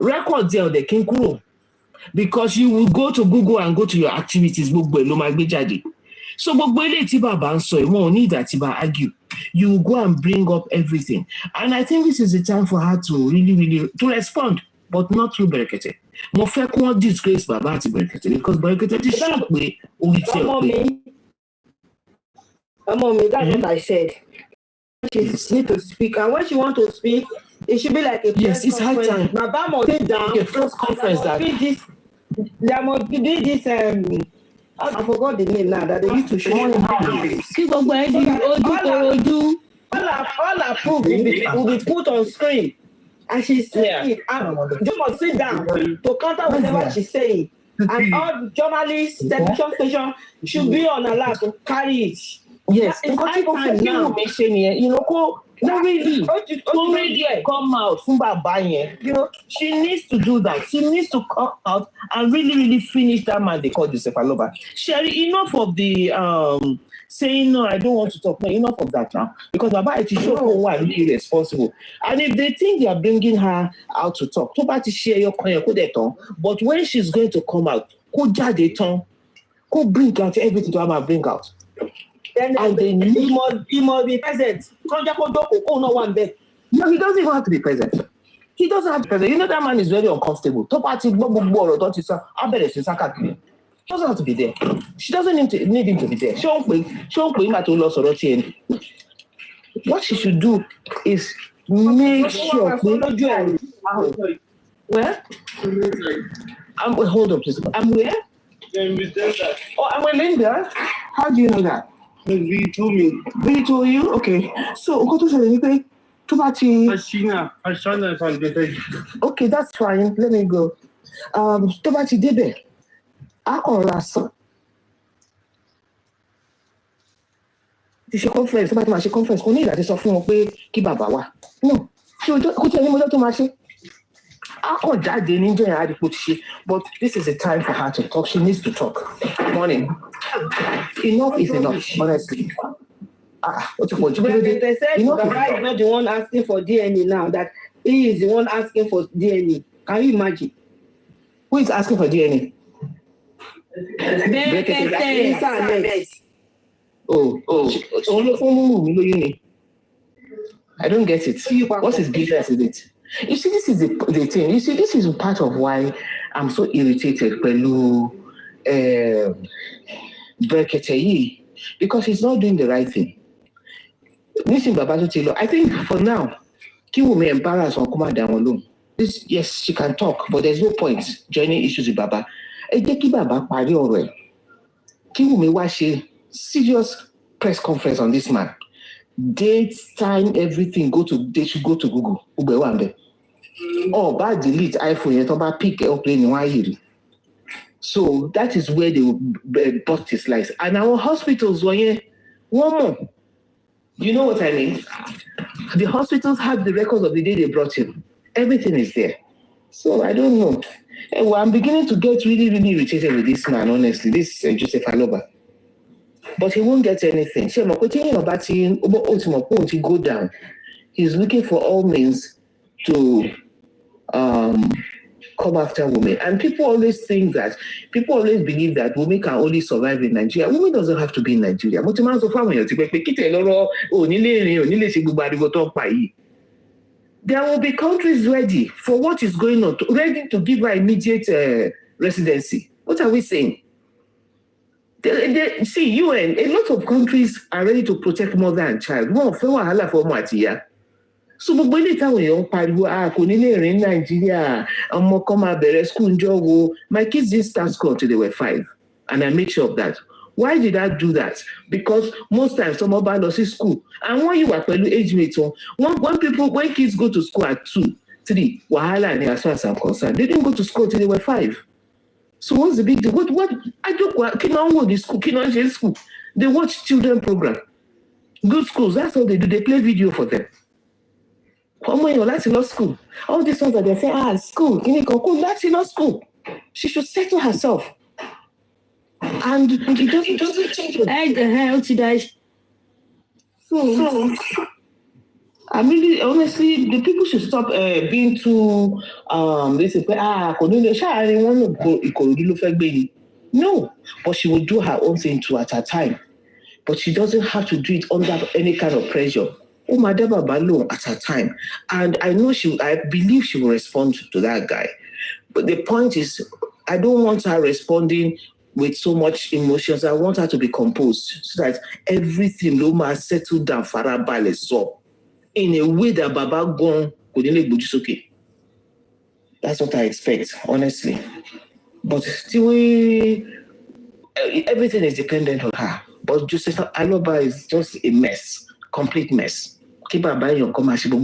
record there they can kúrò because you will go to Google and go to your activities gbogbo ẹ̀ ló máa gbé jáde. So gbogbo eléyìí tí bàbá ń sọ ẹ̀ wọ́n ò ní ìdá tí bá argue. You will go and bring up everything. And I think this is the time for her to really to respond, but not through Brekete. Mo fẹ́ kí wọ́n disgrace bàbá àti Brekete because Brekete ti sọ pé orí tí ẹ pé. Mommy, that's what I said. She need to speak, and when she want to speak, it should be like a yes, it's high time. Baba must sit down. A press conference that. There must be this. I forgot the name now that they used to show. All our proof will be put on screen, and she's saying it. And you must sit down to counter whatever she's saying. And all journalists, television stations should be on alert to carry it. Yes, it's high time now. You know, don't really come out from Baba. You know, she needs to do that. She needs to come out and really finish that man they call Joseph Aloba. Sherry, enough of the saying no, I don't want to talk. No, enough of that now. Because Baba is so really irresponsible. And if they think they are bringing her out to talk, to share your but when she's going to come out, go bring out everything to have bring out. Then he must be present. No, he doesn't even have to be present. He doesn't have to be present. You know that man is very uncomfortable. He doesn't have to be there. She doesn't need him to be there. What she should do is make sure. Where? Hold on, please. I'm where? Oh, I'm with Linda. How do you know that? He told me. He told you? Okay. So, go to anything. Okay, that's fine. Let me go. Tobati Debe. Akoraso. She conference, but she conference. Only that is offering away Kibabawa. No. She would go to any mother to Mashi. But this is a time for her to talk. She needs to talk. Morning. Enough is enough, honestly. They said Baba is not the one asking for DNA now, that he is the one asking for DNA. Can you imagine? Who is asking for DNA? I don't get it. What's his business with it? You see, this is the thing. You see, this is part of why I'm so irritated with Brekete, because he's not doing the right thing. I think for now, Wummi embarrass on come down alone. Yes, she can talk, but there's no point joining issues with Baba. Wummi watch a serious press conference on this man. Date, time, everything. They should go to Google. Oh, bad delete iPhone. Pick airplane. So that is where they will bust his lies. And our hospitals one more. You know what I mean? The hospitals have the records of the day they brought him. Everything is there. So I don't know. Well, I'm beginning to get really irritated with this man, honestly. This Joseph Aloba. But he won't get anything. Go down. He's looking for all means to come after Wummi. And people always believe that Wummi can only survive in Nigeria. Wummi doesn't have to be in Nigeria. There will be countries ready for what is going on, ready to give her immediate residency. What are we saying? See, UN, a lot of countries are ready to protect mother and child. So, but when it's in Nigeria, my kids didn't start school until they were 5, and I make sure of that. Why did I do that? Because most times some of us in school, and when you are age mates, when kids go to school at 2, 3, wahala and as far as I'm concerned, they didn't go to school until they were 5. So what's the big deal? What I don't go to school. They watch children program. Good schools, that's all they do. They play video for them. That's in school. All these ones that they say, school, that's in school. She should settle herself. And it doesn't change. So I'm really honestly, the people should stop being too they say no, but she will do her own thing too at her time. But she doesn't have to do it under any kind of pressure. Madaba Balo at her time. And I believe she will respond to that guy. But the point is, I don't want her responding with so much emotions. I want her to be composed so that everything Loma settled down farabale so in a way that Baba Gon could okay. That's what I expect, honestly. But still, everything is dependent on her. But Joseph Aloba is just a mess, complete mess. Keep her buying your commercial, but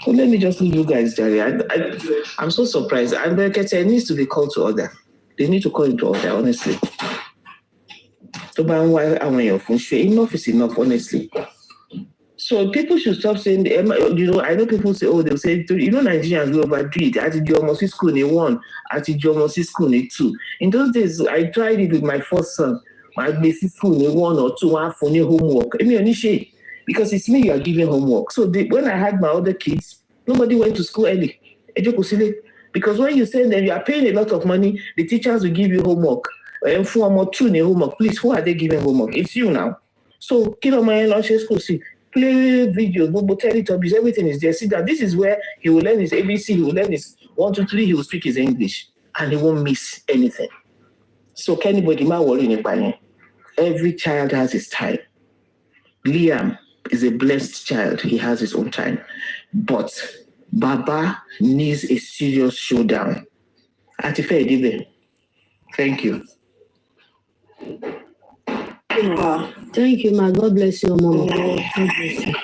let me just leave you guys, Jerry. I'm so surprised. And Brekete needs to be called to order. They need to call him to order, honestly. Enough is enough, honestly. So people should stop saying, I know people say, they'll say, Nigerians will overdo it. At the school in 1, at the school in 2. In those days, I tried it with my first son. My basic school in 1 or 2, I have for homework. Because it's me you are giving homework. So when I had my other kids, nobody went to school early. Because when you send them, you are paying a lot of money, the teachers will give you homework. And for more two homework, please, who are they giving homework? It's you now. So, my lunch school, see, play videos, Teletubbies, everything is there. See that this is where he will learn his ABC, he will learn his 1, 2, 3, he will speak his English, and he won't miss anything. So, can anybody not worry about it? Every child has his time. Liam is a blessed child. He has his own time. But Baba needs a serious showdown. Thank you. Thank you, my God bless you, Mom. God bless you.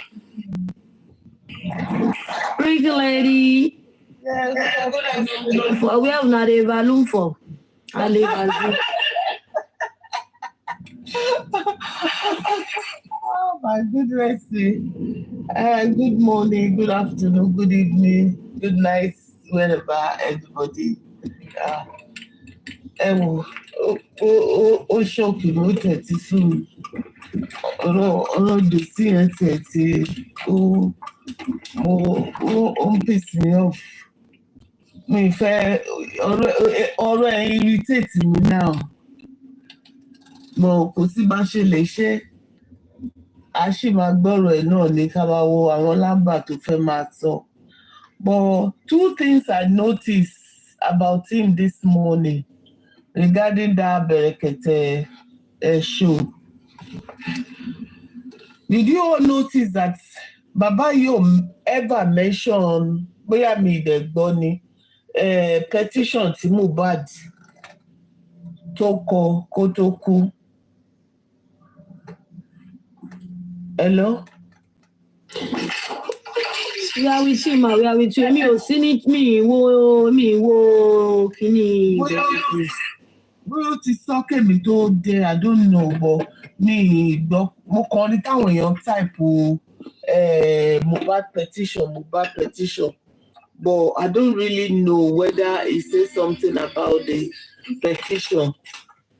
Pretty lady. For we have not a value for. I live as Oh my goodness. Good morning, good afternoon, good evening, good night, wherever everybody. Ó ṣọ́ọ̀kì ló tẹ̀tí fún mi. Ọ̀rọ̀ dòsí yẹn tẹ̀tí ó ń piss me off. Mi fẹ́ ọ̀rọ̀ ẹ̀ irritate mi now. Mo kò sí bá ṣe lè ṣe. A ṣì máa gbọ́rọ̀ ẹ̀ náà ní ká máa wo àwọn lámbà tó fẹ́ máa sọ. But 2 things I noticed about him this morning regarding that Brekete show. Did you all notice that Baba yóò ever mention bóyá mi ìdẹ̀gbọ́ ni petition tí Mohbad tó kọ kó tó kú? Hello? We are with you, ma. We are with you. Mi ò sí ní mi wo kíní. Bóyá ó ti sọ kémi tó dé, I don't know, but mi gbọ́ mo kàn rí táwọn èèyàn type Mohbad petition, but I don't really know whether he says something about the petition.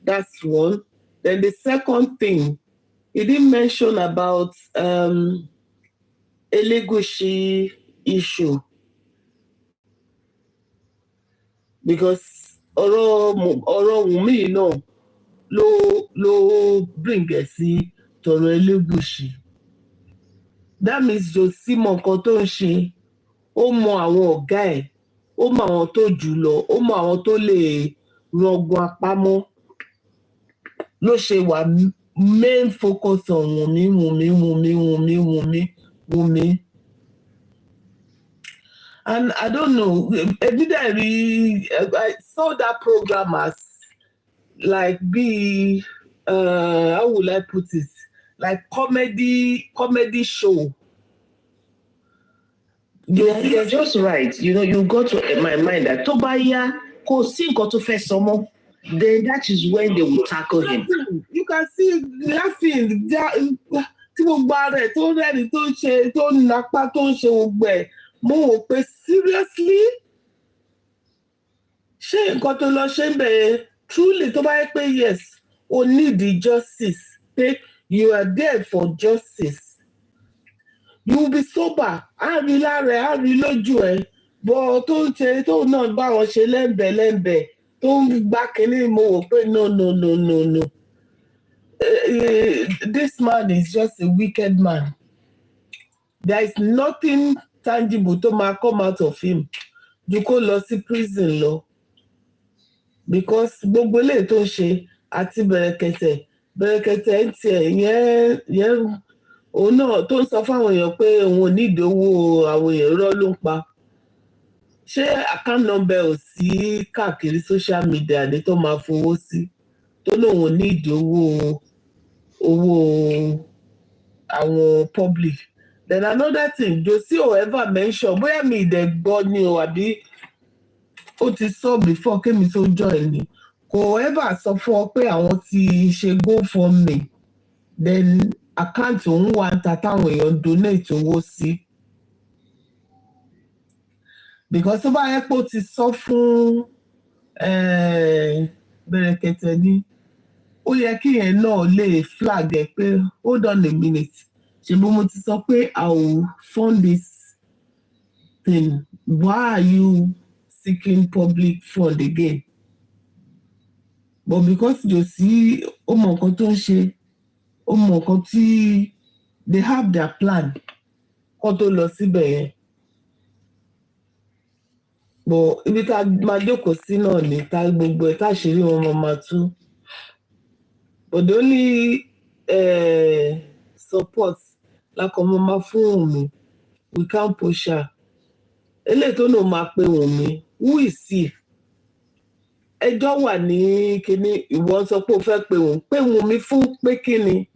That's one. Then the second thing, he didn't mention about Elegushi issue because ọ̀rọ̀ Wummi náà ló bring ẹ̀ sí tọ̀rọ̀ Elegushi. That means Josie mọ nǹkan tó ń ṣe, ó mọ àwọn ọ̀gá ẹ̀, ó mọ àwọn tó jù lọ, ó mọ àwọn tó lè rọgbọn apámọ́. Ló ṣe wà main focus on Wummi. And I don't know, I saw that program as like how will I put it? Like comedy show. You're just right. You got to my mind that Tobaya kò sí nǹkan tó fẹ́ sọ mọ́. Then that is when they will tackle him. You can see laughing. Tí gbogbo ara ẹ̀ tó rẹ́ni tó ń ṣe tó ń napá tó ń ṣe gbogbo ẹ̀. Mo wò pé seriously? Ṣé nǹkan tó lọ ṣe ń bẹ̀rẹ̀ truly tó bá yẹ pé yes, o need the justice. Pé you are there for justice. you will be sober. Á rí lára ẹ̀, á rí lójú ẹ̀. Bọ̀ tó ń ṣe tó náà bá wọn ṣe lẹ́ńbẹ̀lẹ́ńbẹ̀ tó ń gbá kínní mo wò pé no. This man is just a wicked man. There is nothing tangible to ma come out of him. Ju kó lọ sí prison lọ. Because gbogbo eléyìí tó ń ṣe àti Brekete ń tiẹ̀ yẹn òun náà tó ń sọ fáwọn èèyàn pé òun ò nídìí owó àwọn èèyàn irọ́ ló ń pa. Ṣé account number ò sí káàkiri social media ní tó máa fowó sí? Tó lóun ò nídìí owó àwọn public. Then another thing, Josie ò ever mention bóyá mi ìdẹ̀ gbọ́ ni o àbí ó ti sọ before kémi tó join ni. Kò ever sọ fún ọ pé àwọn ti ṣe GoFundMe. Then account òun wà ń ta táwọn èèyàn donate owó sí. Because tó bá yẹ pé ó ti sọ fún Brekete ni, ó yẹ kí yẹn náà lè flag ẹ pé hold on a minute. Ṣebí mo ti sọ pé I will fund this thing. Why are you seeking public fund again? But because Josie ó mọ nǹkan tó ń ṣe, ó mọ nǹkan tí they have their plan kó tó lọ síbẹ̀ yẹn. But ibi tá a máa jókòó sí náà ni tá gbogbo ẹ̀ tá ṣeré wọn máa tú. But the only support lákọ̀ mọ́ máa fún Wummi, we can't push her. Eléyìí tó náà máa pe Wummi, who is he? Ẹjọ́ wà ní kíní ìwọ sọ pé o fẹ́ pe Wummi fún pé kíni?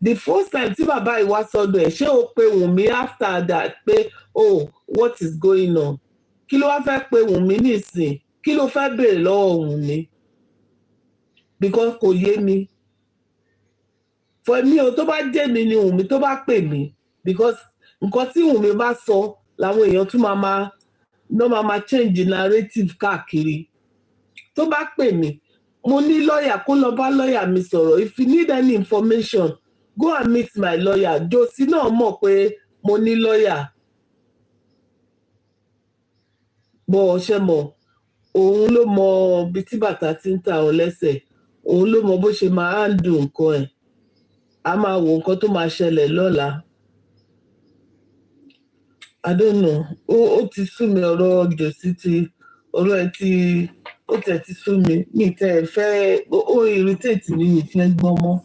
The first time tí bàbá ìwà sọ́dọ̀ ẹ̀ ṣé o pe Wummi after that pé oh what is going on? Kí ló wá fẹ́ pe Wummi nísìn? Kí ló fẹ́ béèrè lọ́wọ́ Wummi? Because kò yé mi. For me o tó bá jẹ́ mi ni Wummi tó bá pè mí because nǹkan tí Wummi bá sọ làwọn èèyàn tún máa change narrative káàkiri. Tó bá pè mí, mo ní lawyer kó lọ bá lawyer mi sọ̀rọ̀. If you need any information, go and meet my lawyer. Josie náà mọ̀ pé mo ní lawyer. Bọ̀ ṣe mọ̀, òun ló mọ ibi tí bàtà ti ń ta òun lẹ́sẹ̀. Òun ló mọ bó ṣe máa handle nǹkan ẹ̀. A máa wo nǹkan tó máa ṣẹlẹ̀ lọ́la. I don't know. Ó ti sú mi ọ̀rọ̀ Josie ọ̀rọ̀ ẹ̀ ó tẹ̀ ti sú mi. Mi tẹ̀ fẹ́ ó irritate mi fẹ́ gbọ́ mọ́.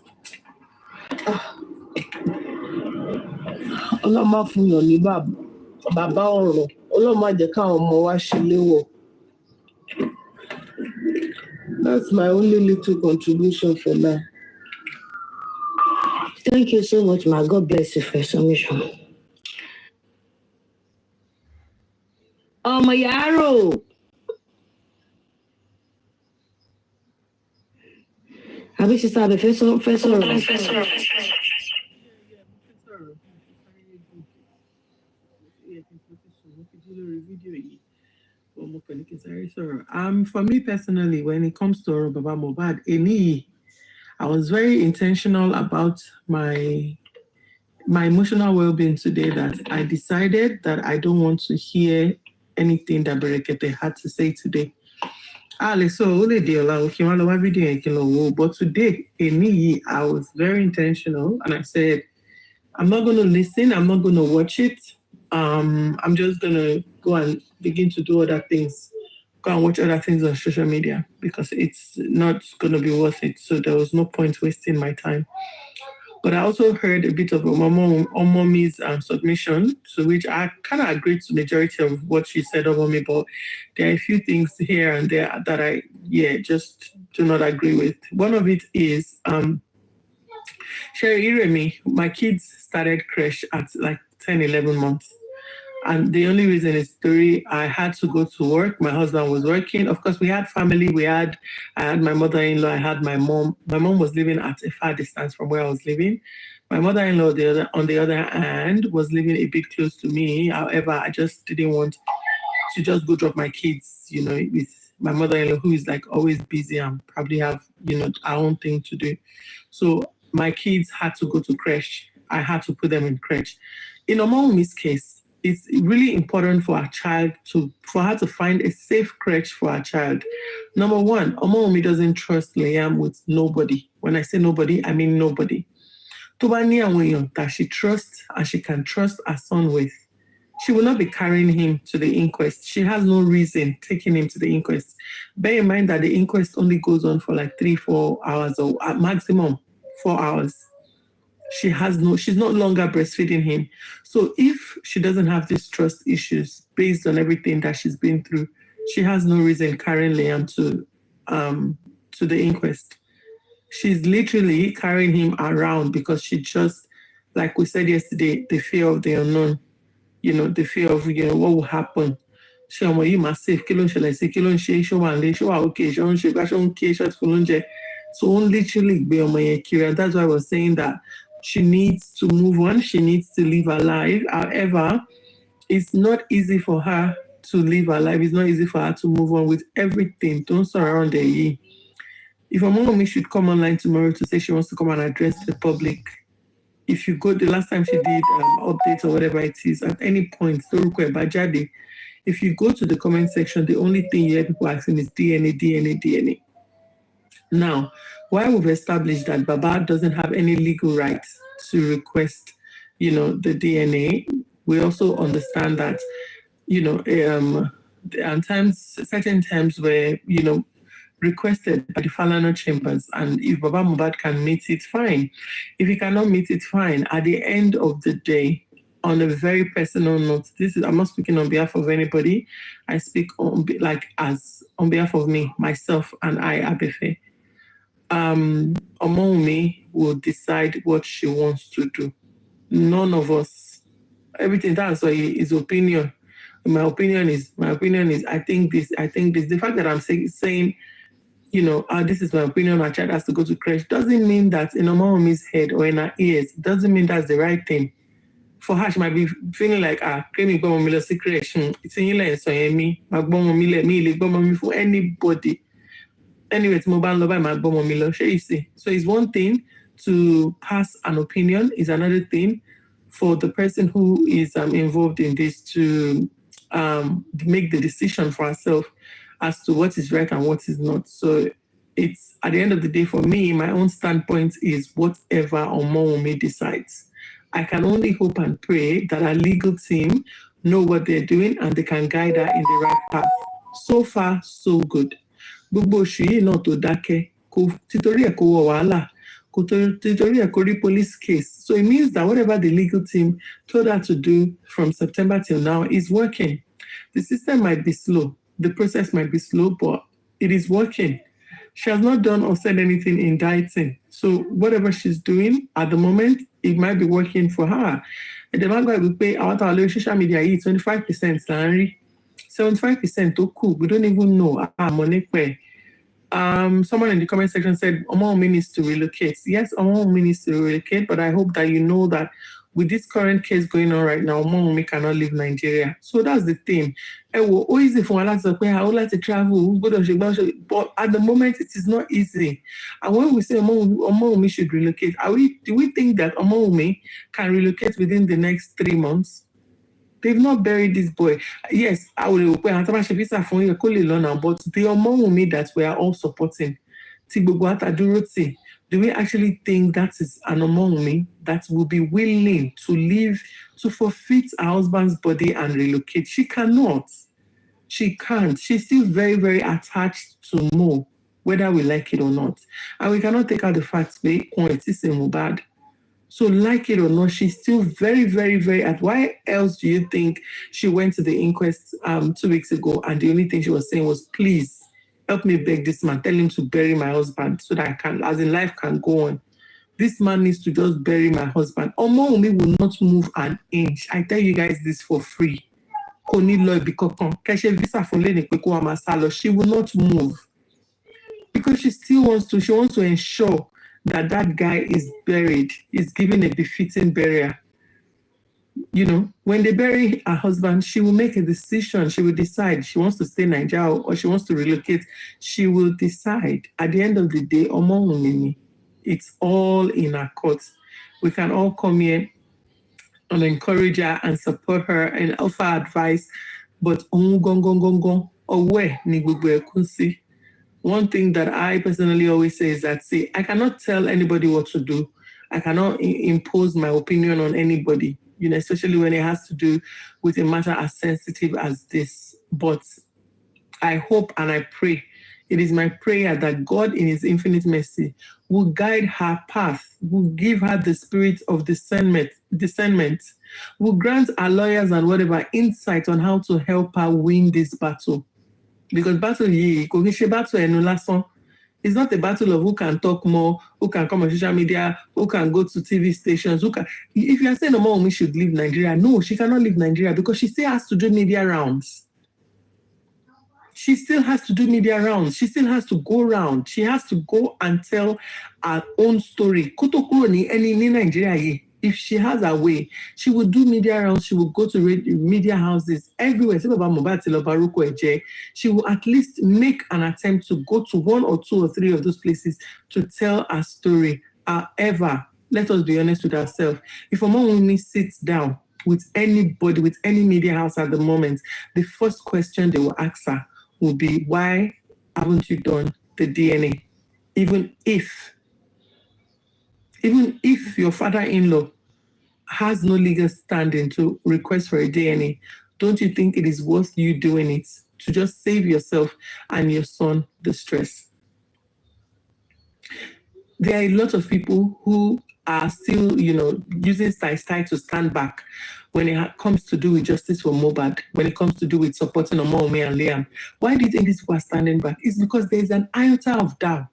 Ọlọ́run má fún yàn ní bàbá ọ̀rọ̀. Ọlọ́run má jẹ́ káwọn ọmọ wa ṣe léwọ̀. That's my only little contribution for now. Thank you so much, ma. God bless you for your submission. Ọmọ Yaro. Àbí sister Abẹ fẹ́ sọ̀rọ̀. For me personally, when it comes to Baba Mohbad, I was very intentional about my emotional well-being today, that I decided that I don't want to hear anything that Brekete had to say today. But today, I was very intentional and I said, I'm not going to listen, I'm not going to watch it. I'm just going to go and begin to do other things. Go and watch other things on social media because it's not going to be worth it. So there was no point wasting my time. But I also heard a bit of Omomi's submission, to which I kind of agreed to the majority of what she said, Omomi, but there are a few things here and there that I just do not agree with. One of it is, Sherry Iremi, my kids started creche at like 10, 11 months. And the only reason is I had to go to work. My husband was working. Of course, we had family. I had my mother-in-law. I had my mom. My mom was living at a far distance from where I was living. My mother-in-law, on the other hand, was living a bit close to me. However, I just didn't want to just go drop my kids, with my mother-in-law, who is like always busy and probably have, our own thing to do. So my kids had to go to creche. I had to put them in crèche. In Omowumi's case, it's really important for her to find a safe crèche for her child. Number one, Omowumi doesn't trust Liam with nobody. When I say nobody, I mean nobody. Tó bá ní àwọn èèyàn that she trusts and she can trust her son with, she will not be carrying him to the inquest. She has no reason taking him to the inquest. Bear in mind that the inquest only goes on for like 3-4 hours or at maximum 4 hours. She's no longer breastfeeding him. So if she doesn't have these trust issues based on everything that she's been through, she has no reason carrying Liam to the inquest. She's literally carrying him around because she just, like we said yesterday, the fear of the unknown, the fear of, what will happen. So literally, that's why I was saying that she needs to move on. She needs to live her life. However, it's not easy for her to live her life. It's not easy for her to move on with everything. Don't surround her. If Omowumi should come online tomorrow to say she wants to come and address the public, if you go, the last time she did updates or whatever it is, at any point, if you go to the comment section, the only thing you hear people asking is DNA, DNA, DNA. Now, while we've established that Baba doesn't have any legal rights to request, the DNA, we also understand that, certain times where, requested by the Falana chambers, and if Baba Mohbad can meet it, fine. If he cannot meet it, fine. At the end of the day, on a very personal note, I'm not speaking on behalf of anybody. I speak on behalf of me, myself, and I, Abefe. Omowumi will decide what she wants to do. None of us. Everything that's his opinion. My opinion is I think this. The fact that I'm saying, this is my opinion, my child has to go to crèche, doesn't mean that in Omowumi's head or in her ears, doesn't mean that's the right thing. For her, she might be feeling like, it's in for anybody. Anyway, it's mobile love by you see. So it's one thing to pass an opinion, is another thing for the person who is involved in this to make the decision for herself as to what is right and what is not. So it's, at the end of the day, for me, my own standpoint is whatever Omowumi decides. I can only hope and pray that our legal team know what they're doing and they can guide her in the right path. So far, so good. Gbogbo oṣù náà tó dákẹ́, títorí ẹ̀ kó wọ wàhálà, títorí ẹ̀ kó rí police case. So it means that whatever the legal team told her to do from September till now is working. The system might be slow, the process might be slow, but it is working. She has not done or said anything indicting. So whatever she's doing at the moment, it might be working for her. And the bank will pay out our social media 25%, Larry. 75% to cool. We don't even know our money where. Someone in the comment section said Omowumi needs to relocate. Yes, Omowumi needs to relocate, but I hope that you know that with this current case going on right now, Omowumi cannot leave Nigeria. So that's the thing. Easy for us to I would like to travel, but at the moment it is not easy. And when we say Omowumi should relocate, do we think that Omowumi can relocate within the next 3 months? They've not buried this boy. Yes, I will. But the Omowumi that we are all supporting, do we actually think that is an Omowumi that will be willing to leave, to forfeit her husband's body and relocate? She cannot. She can't. She's still very, very attached to Mo, whether we like it or not. And we cannot take out the fact that bad. So like it or not, she's still very, very, very at. Why else do you think she went to the inquest 2 weeks ago and the only thing she was saying was, please help me beg this man, tell him to bury my husband so that I can, as in life can go on. This man needs to just bury my husband. Omowumi will not move an inch. I tell you guys this for free. She will not move. Because she wants to ensure that guy is buried, is given a befitting burial. When they bury her husband, she will make a decision. She will decide she wants to stay in Nigeria or she wants to relocate. She will decide. At the end of the day, Omowumi, it's all in her court. we can all come here and encourage her and support her and offer advice. But one thing that I personally always say is that, see, I cannot tell anybody what to do. I cannot impose my opinion on anybody, especially when it has to do with a matter as sensitive as this. But I hope and I pray, it is my prayer that God in his infinite mercy will guide her path, will give her the spirit of discernment, will grant our lawyers and whatever insight on how to help her win this battle. Because battle it's not a battle of who can talk more, who can come on social media, who can go to TV stations, if you are saying Wummi should leave Nigeria, no, she cannot leave Nigeria because she still has to do media rounds. She still has to do media rounds. She still has to go around. She has to go and tell her own story. If she has her way, she will do media rounds. She will go to media houses everywhere. She will at least make an attempt to go to 1 or 2 or 3 of those places to tell her story. However, let us be honest with ourselves. If Wummi sits down with anybody, with any media house at the moment, the first question they will ask her will be, why haven't you done the DNA? Even if your father-in-law has no legal standing to request for a DNA, don't you think it is worth you doing it to just save yourself and your son the stress? There are a lot of people who are still, using style to stand back when it comes to do with justice for Mohbad, when it comes to do with supporting Wummi and Liam. Why do you think these people are standing back? It's because there's an iota of doubt.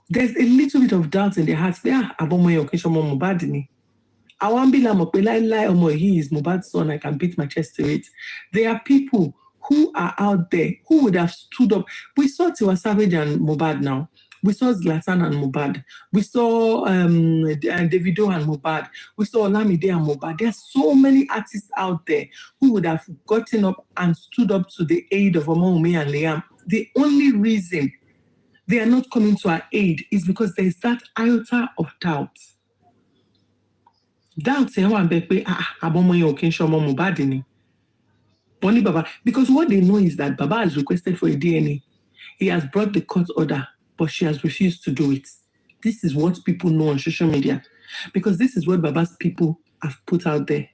There's a little bit of doubt in their hearts. He is Mohbad's son, I can beat my chest to it. There are people who are out there who would have stood up. We saw Tiwa Savage and Mohbad now. We saw Zlatan and Mohbad. We saw Davido and Mohbad. We saw Olamide and Mohbad. There are so many artists out there who would have gotten up and stood up to the aid of Wummi and Liam. The only reason they are not coming to our aid is because there is that iota of doubt. Doubt because what they know is that Baba has requested for a DNA. He has brought the court order, but she has refused to do it. This is what people know on social media, because this is what Baba's people have put out there.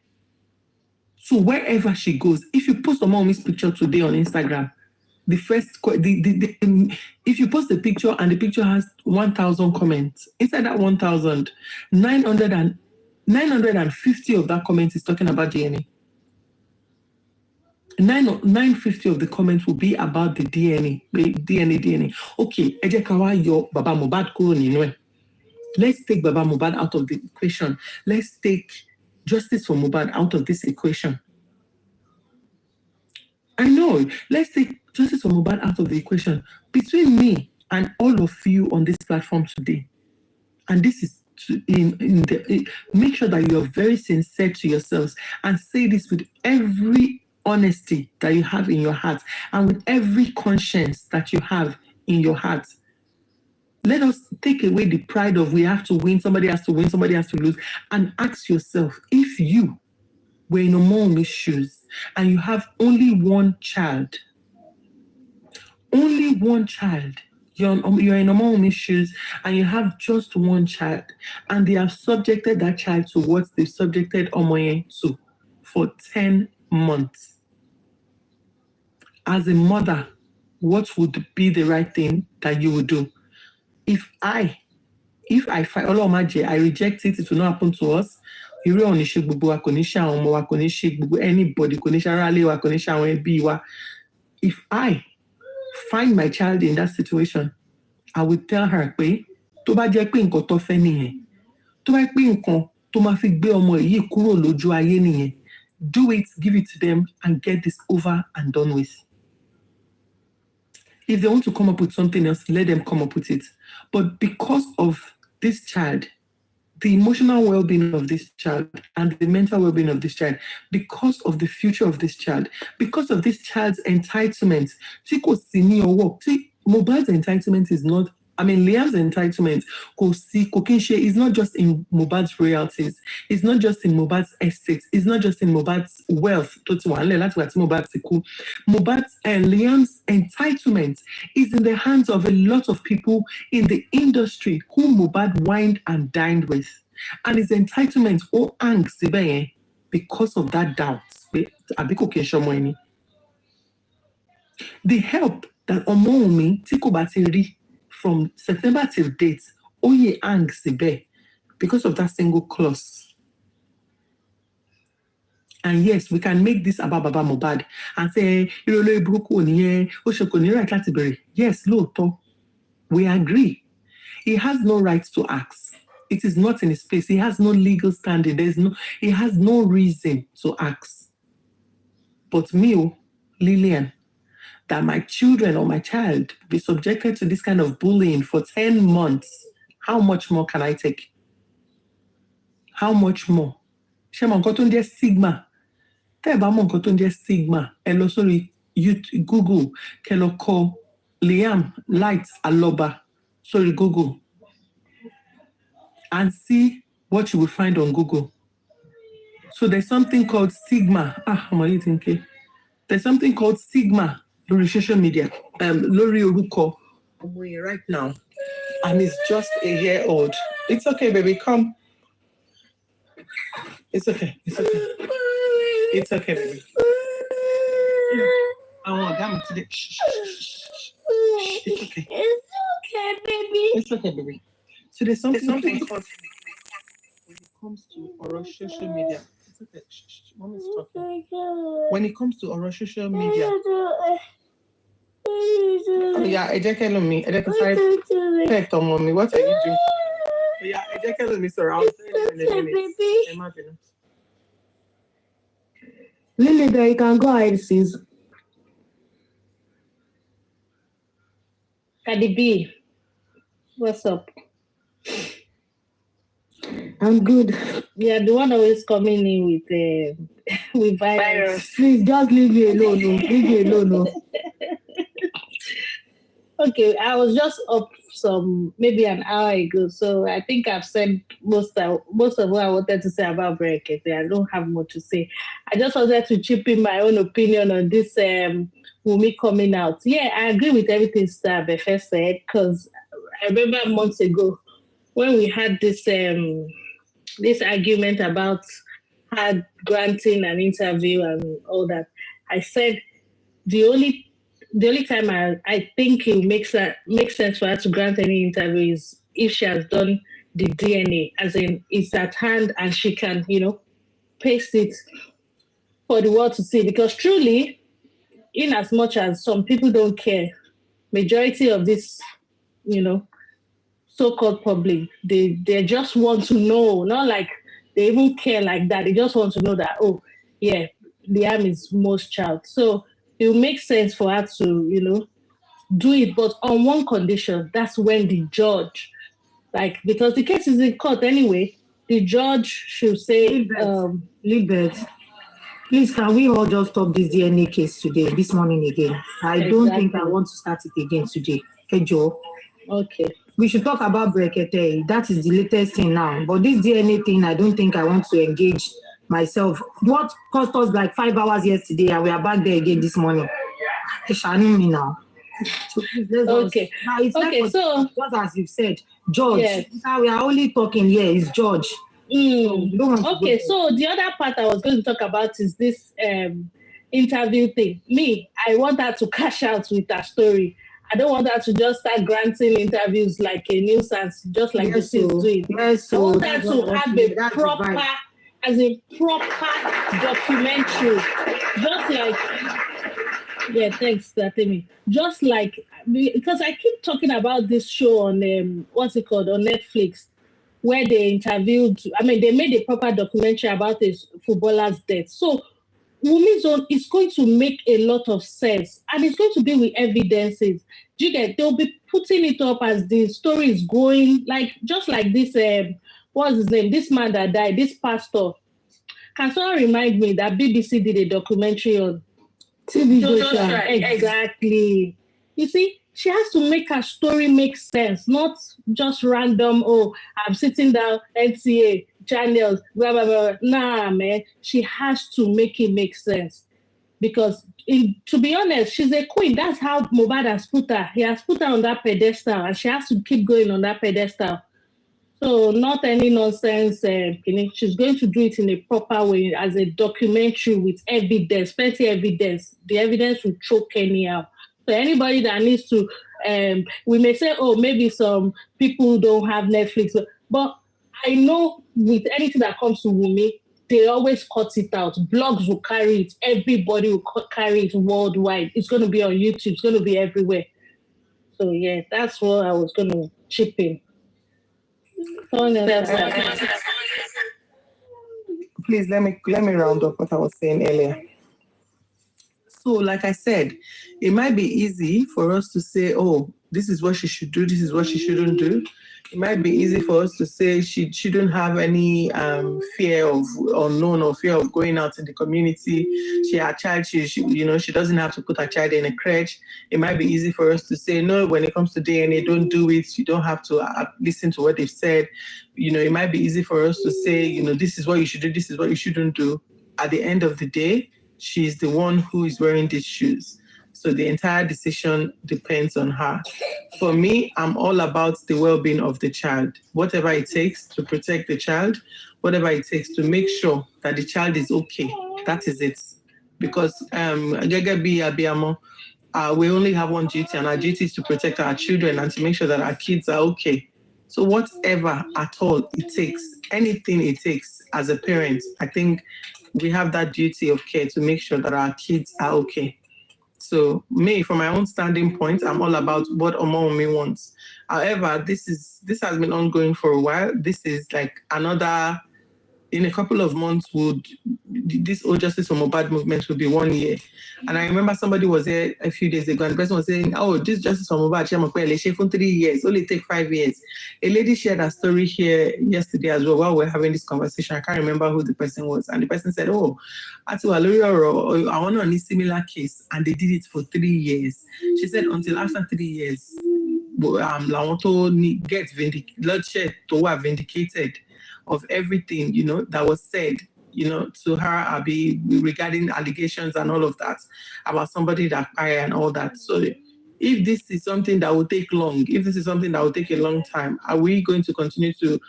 So wherever she goes, if you post Wummi's picture today on Instagram, if you post a picture and the picture has 1,000 comments, inside that 1,000, 950 of that comment is talking about DNA. 950 of the comments will be about the DNA. Okay, Baba Mohbad kúrò nínú ẹ̀. Let's take Baba Mohbad out of the equation. Let's take justice for Mohbad out of this equation. I know. Let's take justice for Mohbad out of the equation. Between me and all of you on this platform today, and this is make sure that you are very sincere to yourselves and say this with every honesty that you have in your heart and with every conscience that you have in your heart. Let us take away the pride of we have to win, somebody has to win, somebody has to lose, and ask yourself, if you were in Wummi's shoes and you have only one child, you're in Wummi's shoes and you have just one child, and they have subjected that child to what they subjected Wummi to for 10 months. As a mother, what would be the right thing that you would do? If I fight, I reject it, it will not happen to us. Anybody, if I find my child in that situation, I would tell her, do it, give it to them, and get this over and done with. If they want to come up with something else, let them come up with it. But because of this child, the emotional well-being of this child and the mental well-being of this child, because of the future of this child, because of this child's entitlement, Mohbad's entitlement is not I mean, Liam's entitlement, Kokinshe, is not just in Mohbad's royalties. It's not just in Mohbad's estates. It's not just in Mohbad's wealth. Mohbad's and Liam's entitlement is in the hands of a lot of people in the industry who Mohbad wined and dined with. And his entitlement, because of that doubt. The help that Omoumi Tikubatiri from September till date, Oye Ang Sibe, because of that single clause. And yes, we can make this about Baba Mohbad and say, yes, Loto, we agree. He has no right to ask. It is not in his place. He has no legal standing. He has no reason to ask. But me, Lillian, that my children or my child be subjected to this kind of bullying for 10 months, how much more can I take? How much more? Stigma. Stigma. And also Google, call Liam Light Aloba. Sorry, Google. And see what you will find on Google. So there's something called stigma. There's something called stigma on social media. Lori Oruko right now. And he's just a year old. It's okay, baby. Come. It's okay. It's okay. It's okay, baby. I want to today. It's okay. It's okay, baby. It's okay, baby. So there's something called when it comes to oral social media. It's okay. Mom is talking. When it comes to oral social media. Oh, yeah, me. Mommy. What are you doing? Yeah, me surround. Imagine. Lily, there you can go ahead, sis. Cardi B, what's up? I'm good. Yeah, the one always coming in with virus. Please just leave me alone. Leave me alone. Okay, I was just up maybe an hour ago, so I think I've said most of what I wanted to say about Brekete. I don't have more to say. I just wanted to chip in my own opinion on this Wummi coming out. Yeah, I agree with everything Star Befe said, because I remember months ago when we had this argument about her granting an interview and all that. I said the only time I think it makes sense for her to grant any interview is if she has done the DNA, as in it's at hand and she can, paste it for the world to see. Because truly, in as much as some people don't care, majority of this, so-called public, they just want to know, not like they even care like that. They just want to know that, oh, yeah, Liam is most child. So it will make sense for her to, do it, but on one condition. That's when the judge, because the case is in court anyway, the judge should say, Libet, please, can we all just stop this DNA case today, this morning again? I don't think I want to start it again today. Hey, Joe. Okay. We should talk about Brekete. That is the latest thing now. But this DNA thing, I don't think I want to engage myself. What cost us like 5 hours yesterday, and we are back there again this morning. It's shining me now. So please, okay. Now it's so just as you've said, George. Yes. Now we are only talking here. It's George. So the other part I was going to talk about is this interview thing. Me, I want her to cash out with her story. I don't want her to just start granting interviews like a nuisance, just like this is doing. Yes, I want her to have a proper documentary, just like. Yeah, thanks, Datemi. Just like, because I keep talking about this show on what's it called, on Netflix, where they interviewed. They made a proper documentary about a footballer's death. So Wummi's own is going to make a lot of sense, and it's going to be with evidences. Do you get? They'll be putting it up as the story is going, just like this. What's his name? This man that died, this pastor. Can someone remind me that BBC did a documentary on TV Joshua? Exactly. You see, She has to make her story make sense, not just random, oh, I'm sitting down, NTA, channels, blah, blah, blah. Nah, man. She has to make it make sense. Because, to be honest, she's a queen. That's how Mohbad has put her. He has put her on that pedestal, and she has to keep going on that pedestal. So not any nonsense. She's going to do it in a proper way as a documentary with evidence, plenty evidence. The evidence will choke anyhow. So anybody that needs to, we may say, oh, maybe some people don't have Netflix, but I know with anything that comes to Wummi, they always cut it out. Blogs will carry it. Everybody will carry it worldwide. It's going to be on YouTube. It's going to be everywhere. So yeah, that's what I was going to chip in. Please let me round up what I was saying earlier. So, like I said, it might be easy for us to say, oh, this is what she should do, this is what she shouldn't do. It might be easy for us to say she shouldn't have any fear of unknown or fear of going out in the community. Her child, she doesn't have to put her child in a crèche. It might be easy for us to say, no, when it comes to DNA, don't do it. You don't have to listen to what they've said. It might be easy for us to say, this is what you should do, this is what you shouldn't do. At the end of the day, she's the one who is wearing these shoes. So the entire decision depends on her. For me, I'm all about the well-being of the child. Whatever it takes to protect the child, whatever it takes to make sure that the child is okay. That is it. Because we only have one duty, and our duty is to protect our children and to make sure that our kids are okay. So whatever at all it takes, anything it takes as a parent, I think we have that duty of care to make sure that our kids are okay. So me, from my own standing point, I'm all about what Wummi wants. However, this has been ongoing for a while. This is like another, in a couple of months, this All Justice for Mohbad movement will be 1 year. And I remember somebody was here a few days ago and the person was saying, oh, this Justice for Mohbad, for 3 years, only take 5 years. A lady shared a story here yesterday as well while we're having this conversation. I can't remember who the person was. And the person said, oh, I want a similar case. And they did it for 3 years. She said, until after 3 years, I want to get vindicated of everything, that was said, to her, regarding allegations and all of that about somebody that fired and all that. So if this is something that will take long, if this is something that will take a long time, are we going to continue to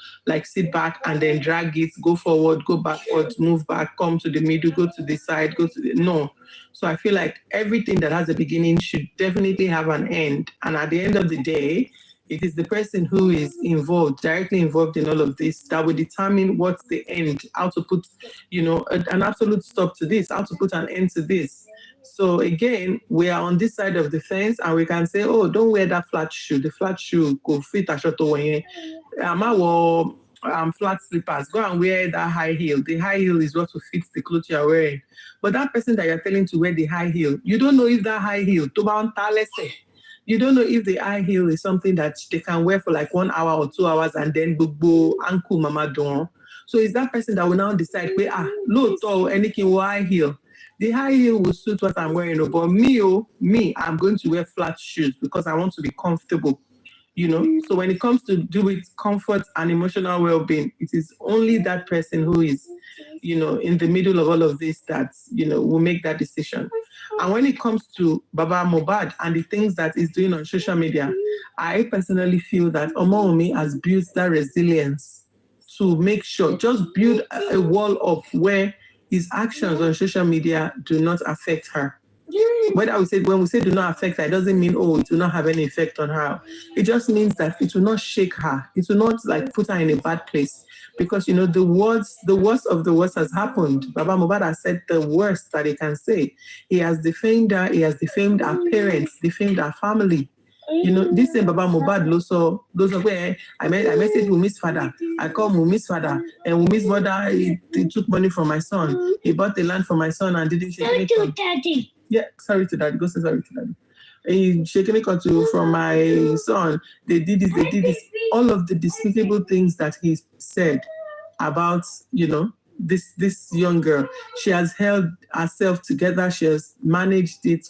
sit back and then drag it, go forward, go backwards, move back, come to the middle, go to the side, no. So I feel like everything that has a beginning should definitely have an end. And at the end of the day, it is the person who is directly involved in all of this, that will determine what's the end, how to put, an absolute stop to this, how to put an end to this. So again, we are on this side of the fence and we can say, oh, don't wear that flat shoe. The flat shoe could fit a short way. Flat slippers, go and wear that high heel. The high heel is what will fit the clothes you're wearing. But that person that you're telling to wear the high heel, you don't know if that high heel, you don't know if the high heel is something that they can wear for 1 hour or 2 hours and then go ankle mama don. So it's that person that will now decide, look, anything with high heel. The high heel will suit what I'm wearing. But me, I'm going to wear flat shoes because I want to be comfortable. So when it comes to do with comfort and emotional well-being, it is only that person who is, in the middle of all of this that, will make that decision. And when it comes to Baba Mohbad and the things that he's doing on social media, I personally feel that Wummi has built that resilience to make sure, just build a wall up where his actions on social media do not affect her. When we say do not affect her, it doesn't mean, it will not have any effect on her. It just means that it will not shake her. It will not put her in a bad place. Because, the worst of the worst has happened. Baba Mohbad has said the worst that he can say. He has defamed her. He has defamed our parents, defamed our family. This same Baba Mohbad, those are where I messaged Wummi's father. I called Wummi's father, and Wummi's mother, he took money from my son. He bought the land for my son and didn't shake any con. Daddy. Yeah, sorry to daddy. Go say sorry to daddy. He shaking it from my son. They did this. All of the despicable things that he said about, this young girl. She has held herself together. She has managed it.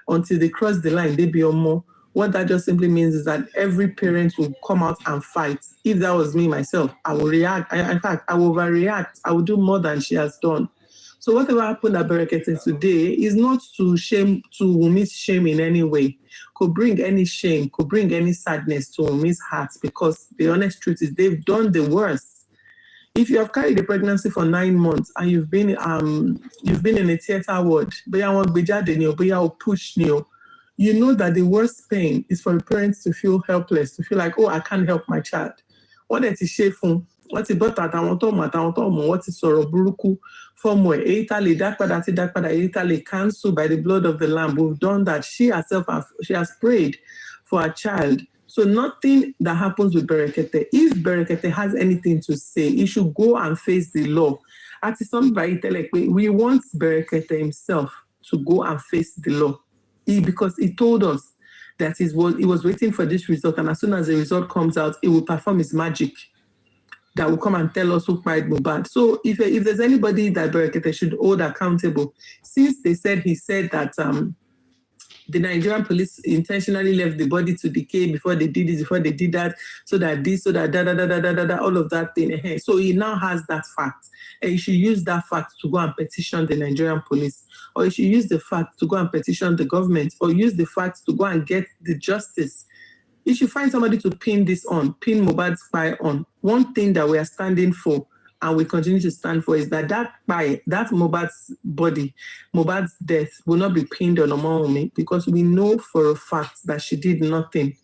until they cross the line, they be on more. What that just simply means is that every parent will come out and fight. If that was me myself, I will react. In fact, I will overreact. I will do more than she has done. So whatever happened at Brekete today is not to Wummi's shame in any way. Could bring any shame, could bring any sadness to Wummi's heart, because the honest truth is they've done the worst. If you have carried a pregnancy for 9 months and you've been in a theater ward, you know that the worst pain is for parents to feel helpless, to feel like, oh, I can't help my child. What is shefun? What is but what is sorrow buruku from where Italy cancelled by the blood of the Lamb? We've done that. She herself has prayed for a child. So nothing that happens with Brekete, if Brekete has anything to say, he should go and face the law. At somebody we want Brekete himself to go and face the law. Because he told us that he was waiting for this result, and as soon as the result comes out, he will perform his magic that will come and tell us who cried Mohbad. So if there's anybody that Brekete should hold accountable, since he said that the Nigerian police intentionally left the body to decay before they did this, before they did that, so that all of that thing. So he now has that fact. And you should use that fact to go and petition the Nigerian police, or you should use the fact to go and petition the government, or use the fact to go and get the justice. You should find somebody to pin Mohbad's spy on. One thing that we are standing for, and we continue to stand for, is that Mohbad's body, Mohbad's death will not be pinned on Wummi, because we know for a fact that she did nothing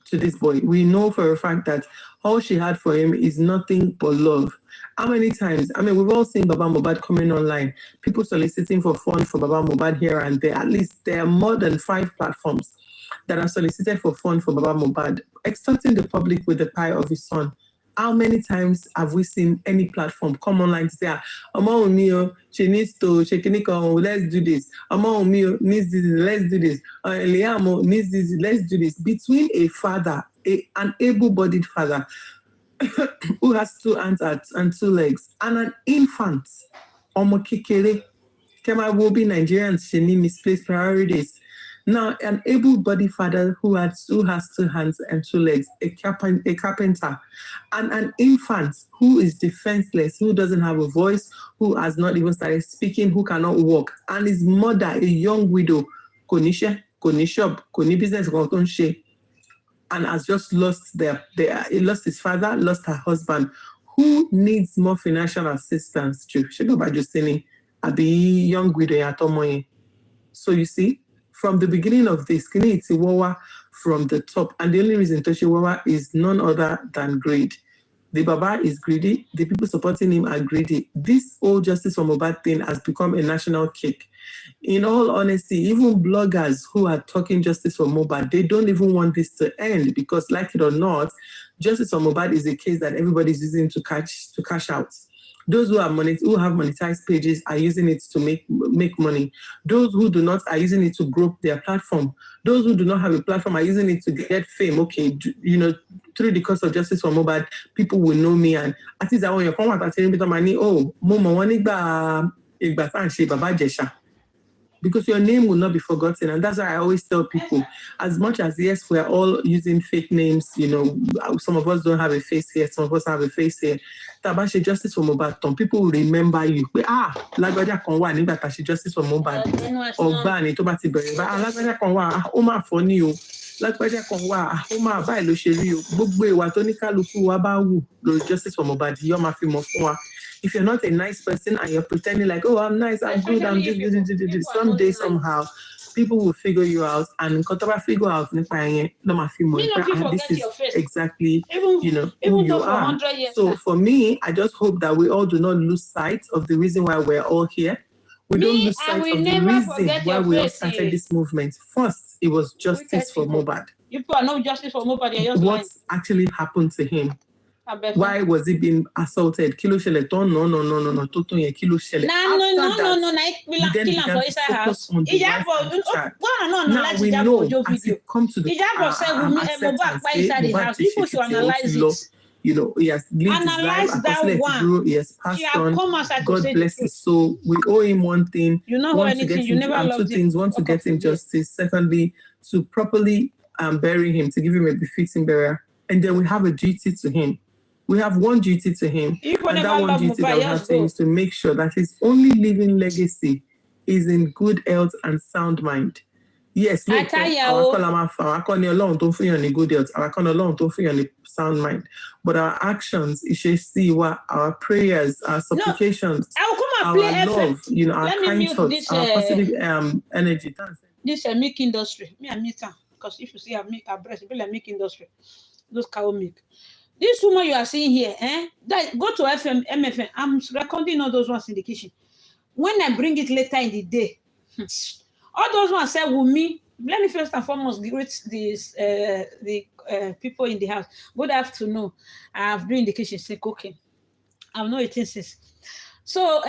to this boy. We know for a fact that all she had for him is nothing but love. How many times? I mean, we've all seen Baba Mohbad coming online, people soliciting for funds for Baba Mohbad here and there. At least there are more than 5 platforms that are solicited for funds for Baba Mohbad, extorting the public with the cry of his son. How many times have we seen any platform come online to say, Wummi, she needs to, let's do this. Wummi needs this, let's do this. Liam needs this, let's do this. Between a father, an able-bodied father who has 2 hands and 2 legs, and an infant, Kekere, Kema will be Nigerians, she need misplaced priorities. Now, an able-bodied father who has 2 hands and 2 legs, a carpenter, and an infant who is defenseless, who doesn't have a voice, who has not even started speaking, who cannot walk, and his mother, a young widow, koni shop, koni business, and has just lost he lost his father, lost her husband. Who needs more financial assistance? Abi young widow. So you see, from the beginning of this, Kini from the top, and the only reason Toshiwawa is none other than greed. The Baba is greedy. The people supporting him are greedy. This whole justice for Mohbad thing has become a national cake. In all honesty, even bloggers who are talking justice for Mohbad, they don't even want this to end, because, like it or not, justice for Mohbad is a case that everybody is using to cash out. Those who have monetized pages are using it to make money. Those who do not are using it to grow their platform. Those who do not have a platform are using it to get fame. Okay, through the cause of justice for Mohbad, people will know me, and at least I want your format and telling money. Oh, Momo Baba Jesha. Because your name will not be forgotten. And that's why I always tell people, as much as, yes, we're all using fake names, some of us don't have a face here, some of us have a face here. Tabashi justice for Mohbad, people will remember you. Lagbaja Konwa, nígbà tá ṣe justice for Mohbad. Ọgbà tó bá ti bẹ̀rẹ̀ Lagbaja Konwa, ó máa fọ́ ní o. Lagbaja Konwa, ó máa báyìí ló ṣe rí o. Gbogbo ìwà tó ní kálukú wa bá wù lórí justice for Mohbad, yóò máa fi mọ̀ fún wa. If you're not a nice person and you're pretending like, oh, I'm nice, I'm good, I'm this, someday, somehow, people will figure you out, and figure out this is exactly, who you are. So for me, I just hope that we all do not lose sight of the reason why we're all here. We don't lose sight of the reason why we all started this movement. First, it was justice for Mohbad. You are not justice for Mohbad. What actually happened to him? Why was he being assaulted? Kilo shele ton no. Toto ye kilo shele. No. Then began to focus on the wife and the child. Now we know as it comes to the acceptance, people should analyze it. You know, he has lived his life. Analyze that one. He has passed She have on. come outside to God say bless the his truth. soul. We owe him one thing. You know One, to anything, get you him, never and loved two him. things. One, to Fuck get off him with it. justice. Secondly, to properly bury him, to give him a befitting burial. And then we have a duty to him. We have one duty to him. If you And that never one love duty that Mohbad, we have just to him go. is to make sure that his only living legacy is in good health and sound mind. Yes, look, our good health, our sound mind. But our actions, you should see what our prayers, our supplications, I will come and our play love, FM. you know, our Let me kind mute thoughts, this, our positive energy. This milk industry. Me and milk am. Because if you see her milk, her breast, it be like milk industry. Those cow milk. This woman you are seeing here, that go to FM, MFM. I'm recording all those ones in the kitchen. When I bring it later in the day, all those ones say Wummi. Let me first and foremost greet these the people in the house. Good afternoon. I've been in the kitchen still cooking. I've not eaten since. So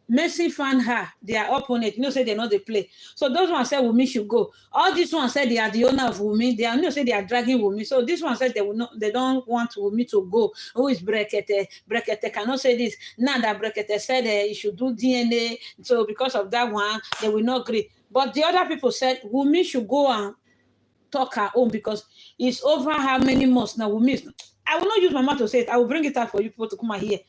Messi found her, their opponent. You know, say they know they play. So those ones said Wummi should go. All these ones said they are the owner of Wummi. They are say they are dragging Wummi. So this one said they will not. They don't want Wummi to go. Who is Brekete? Brekete cannot say this. Now that Brekete said he should do DNA. So because of that one, they will not agree. But the other people said Wummi should go and talk her own because it's over how many months now. Wummi. I will not use my mouth to say it. I will bring it out for you people to come and hear.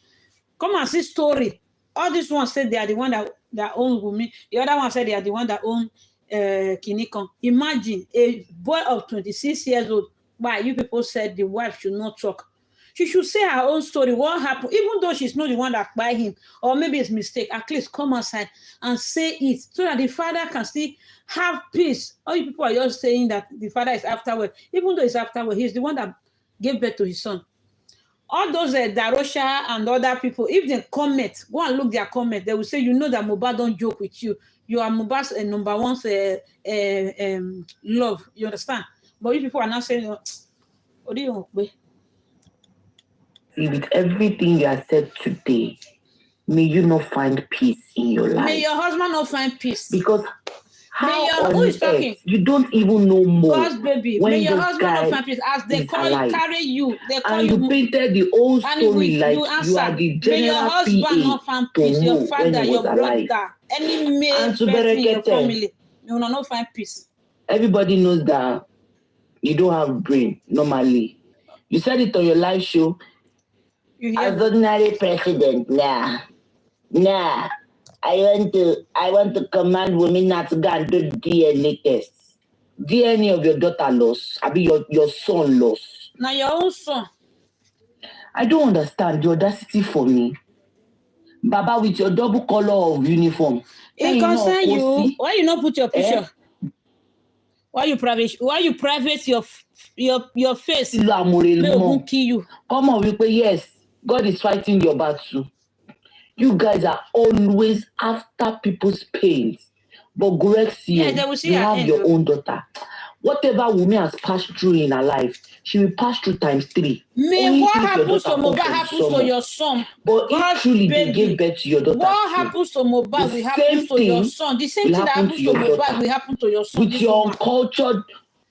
Come and see story. All these ones said they are the one that own Wummi. The other one said they are the one that own Kinikon. Imagine a boy of 26 years old. Why you people said the wife should not talk. She should say her own story. What happened? Even though she's not the one that buy him, or maybe it's mistake. At least come outside and say it so that the father can still have peace. All you people are just saying that the father is afterward. Even though he's afterward, he's the one that gave birth to his son. All those Darosha and other people, if they comment, go and look their comment, they will say, you know that Mohbad don't joke with you. You are Mohbad's number one love. You understand? But if people are not saying, what do you want? With everything you have said today, may you not find peace in your life. May your husband not find peace. Because how who is talking? You don't even know more. God's baby. When May your this husband guy not find peace. As they is call alive. carry you, they call And you painted the whole story like you are the May your general husband PA not find peace. to Your Mo father, when he your was alive. brother, any male And to person in your Brekete, family, you will not find peace. everybody knows that you don't have brain normally. You said it on your live show. You hear As me? ordinary president, nah. I want to command women not to go and do DNA tests. DNA of your daughter lost. I mean your son lost. Now your own son. I don't understand the audacity for me. Baba, with your double color of uniform. It concern you. Why you not put your picture? Why you private your face? They won't kill you. Come on, yes. God is fighting your battle. You guys are always after people's pains. But Gorexia, they will see you her have end, your though. own daughter. Whatever Wummi has passed through in her life, she will pass through times 3. May what happens to Mohbad happens to your son. But if truly they give birth to your daughter, what happens to Mohbad will happen to your son. The same thing that happens to Mohbad will happen to your son. With your uncultured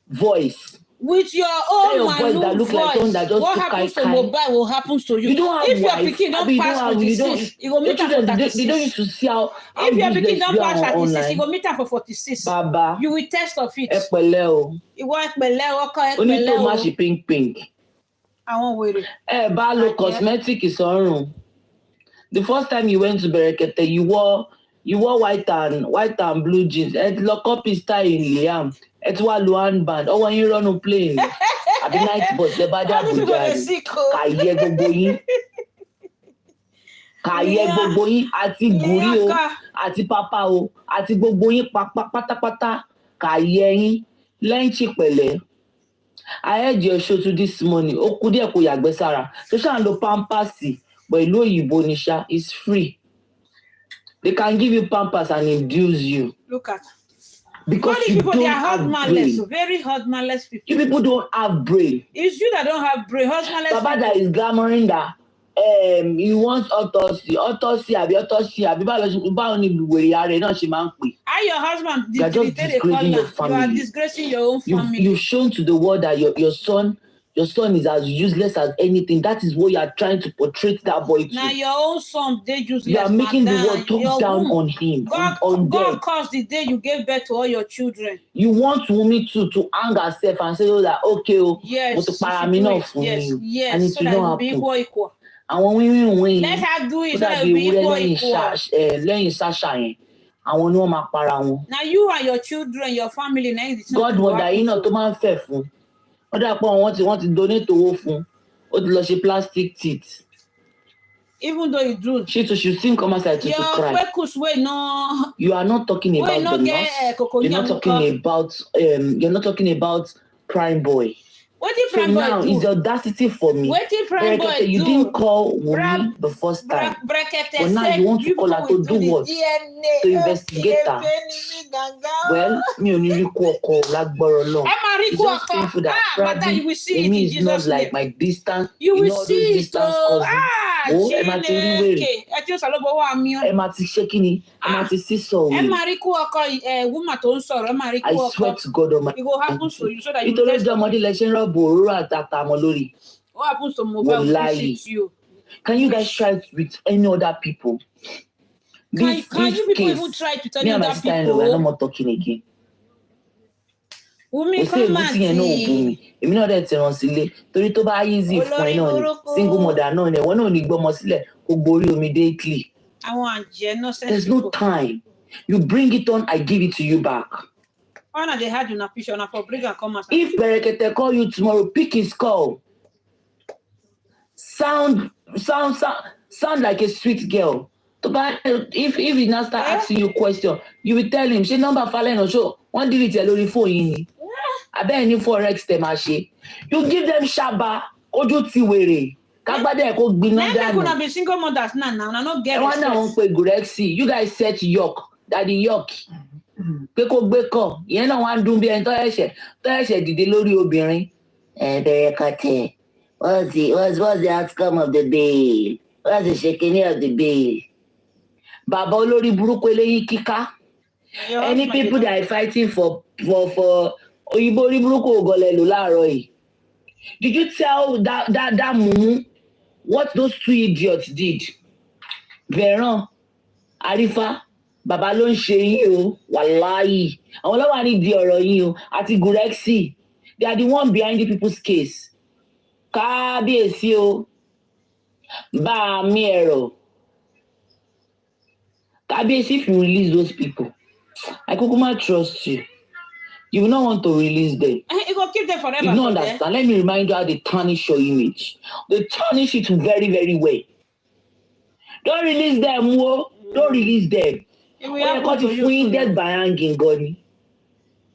voice. With your own Malu voice, what happens to Mohbad will happen to you. You don't have if your wife, pikin don't pass 46, you go meet her for 36. They don't need to see how if your pikin don't pass 36, online. you go meet her for 46. Baba, you will test of it. Only pink. I won't wait. Balo cosmetic is on. The first time you went to Brekete, you wore white and blue jeans. And lock up his style in Liam. It's what Luan band. Oh, when you run a plane. At the night bus, the bad Kaye gbogbo yin àti guri o àti papa o àti gbogbo yin pátápátá kaye yin lẹ́yìn pẹ̀lẹ́. I heard your show to this morning. Ó kù díẹ̀ kó yàgbẹ́ sára. So ṣá ń lo Pampers, but ìlú òyìnbó ni ṣá is free. They can give you Pampers and induce you. Look at. Because you people, don't they are have brain. brain. Very husbandless people. You people don't have brain. It's you that don't have brain. Husbandless Baba people. that is glamoring that he wants autopsy àbí báwo ni ìwèrè ààrẹ náà ṣe máa ń pè. How your husband you are just disgracing your family. You are disgracing your own family. You've shown to the world that your son your son is as useless as anything. That is what you are trying to portray that boy to. Now your own son, they useless. You are making the madam. world talk Your down womb. on him. God them. caused the day you gave birth to all your children. You want Wummi to hang herself and say, oh, that okay, yes, yes, and it so will not be happen. equal. And when we let her do it so that that be equal. lẹ́yìn Sasha yẹn, àwọn ni wọ́n máa para wọn. Now you and your children, your family, now it's Godmother yìí náà tó máa ń fẹ̀ fún. Wọ́n dà pọ̀ wọ́n ti donate owó fún. Ó ti lọ ṣe plastic teeth. Even though you do, she should still come outside to cry. No, you are not talking about the nurse. You're not talking about Prime Boy. What did Prime Boy now do? It's the audacity for me. What did Prime Boy you do? didn't call Wummi the first time. Brekete but now you want to call her to do what? DNA, to investigate her. Well, me only recall lágbára Ọlọ́run. It's just painful that probably Amy is not like my distance. You will see it. Oh, ẹ máa ti rí wèrè. Ẹ máa ti ṣe kí ni? Ẹ máa ti sísọ wèrè. Ẹ máa rí kú ọkọ woman tó ń sọ̀rọ̀, ẹ máa rí kú ọkọ. I swear to God on my. It will happen to you so that you nítorí ọjọ́ ọmọdé lẹ ṣe ń rọ́bù òróró àtàtà ọmọ lórí. What happens to mobile will visit you? Can you guys try it with any other people? Can you people even try it with any other people? We are not more talking again. Wummi come and see. Èmi náà dẹ̀ ti ràn sílé torí tó bá easy fún ẹ náà ni single mother náà ni ẹ̀wọ̀n náà ní gbọ́mọ sílẹ̀ kó gborí omi daily. There's no time. You bring it on, I give it to you back. They had una picture for bring and come. If Brekete call you tomorrow, pick his call. Sound like a sweet girl. If he now start asking you question, you will tell him, she number fallen or show. One delete your lórí phone yìí. I bet any forex them ashe. You give them shaba, ojú ti wèrè. Kagbade ko gbiná dànù. Could have been single mothers now. Not get. One now won't pay Gurexi. You guys set York, Daddy York. Pé kó gbé kọ. Ìyẹn náà wá ń dún bí ẹni tó ẹ̀ṣẹ̀ dìde lórí obìnrin. Brekete. What's the outcome of the bail? What's the shaking of the bail? Baba olórí burúkú eléyìí kíká. Any people that are fighting for òyìnbó orí burúkú ògọlẹ̀ lò láàárọ̀ yìí. Did you tell that mumu what those two idiots did? Veron, Arifa, Baba ló ń ṣe yín o, wàláhì. Àwọn ọlọ́wà ní di ọ̀rọ̀ yín o, àti Gurexi. They are the one behind the people's case. Kábíyèsí o, bá mi ẹ̀rọ. Kábíyèsí, if you release those people, I kukuma trust you. You will not want to release them. You go keep them forever. You don't understand. Let me remind you how they tarnish your image. They tarnish it very, very well. Don't release them, wo. Don't release them. When you got to feel dead by hanging, God.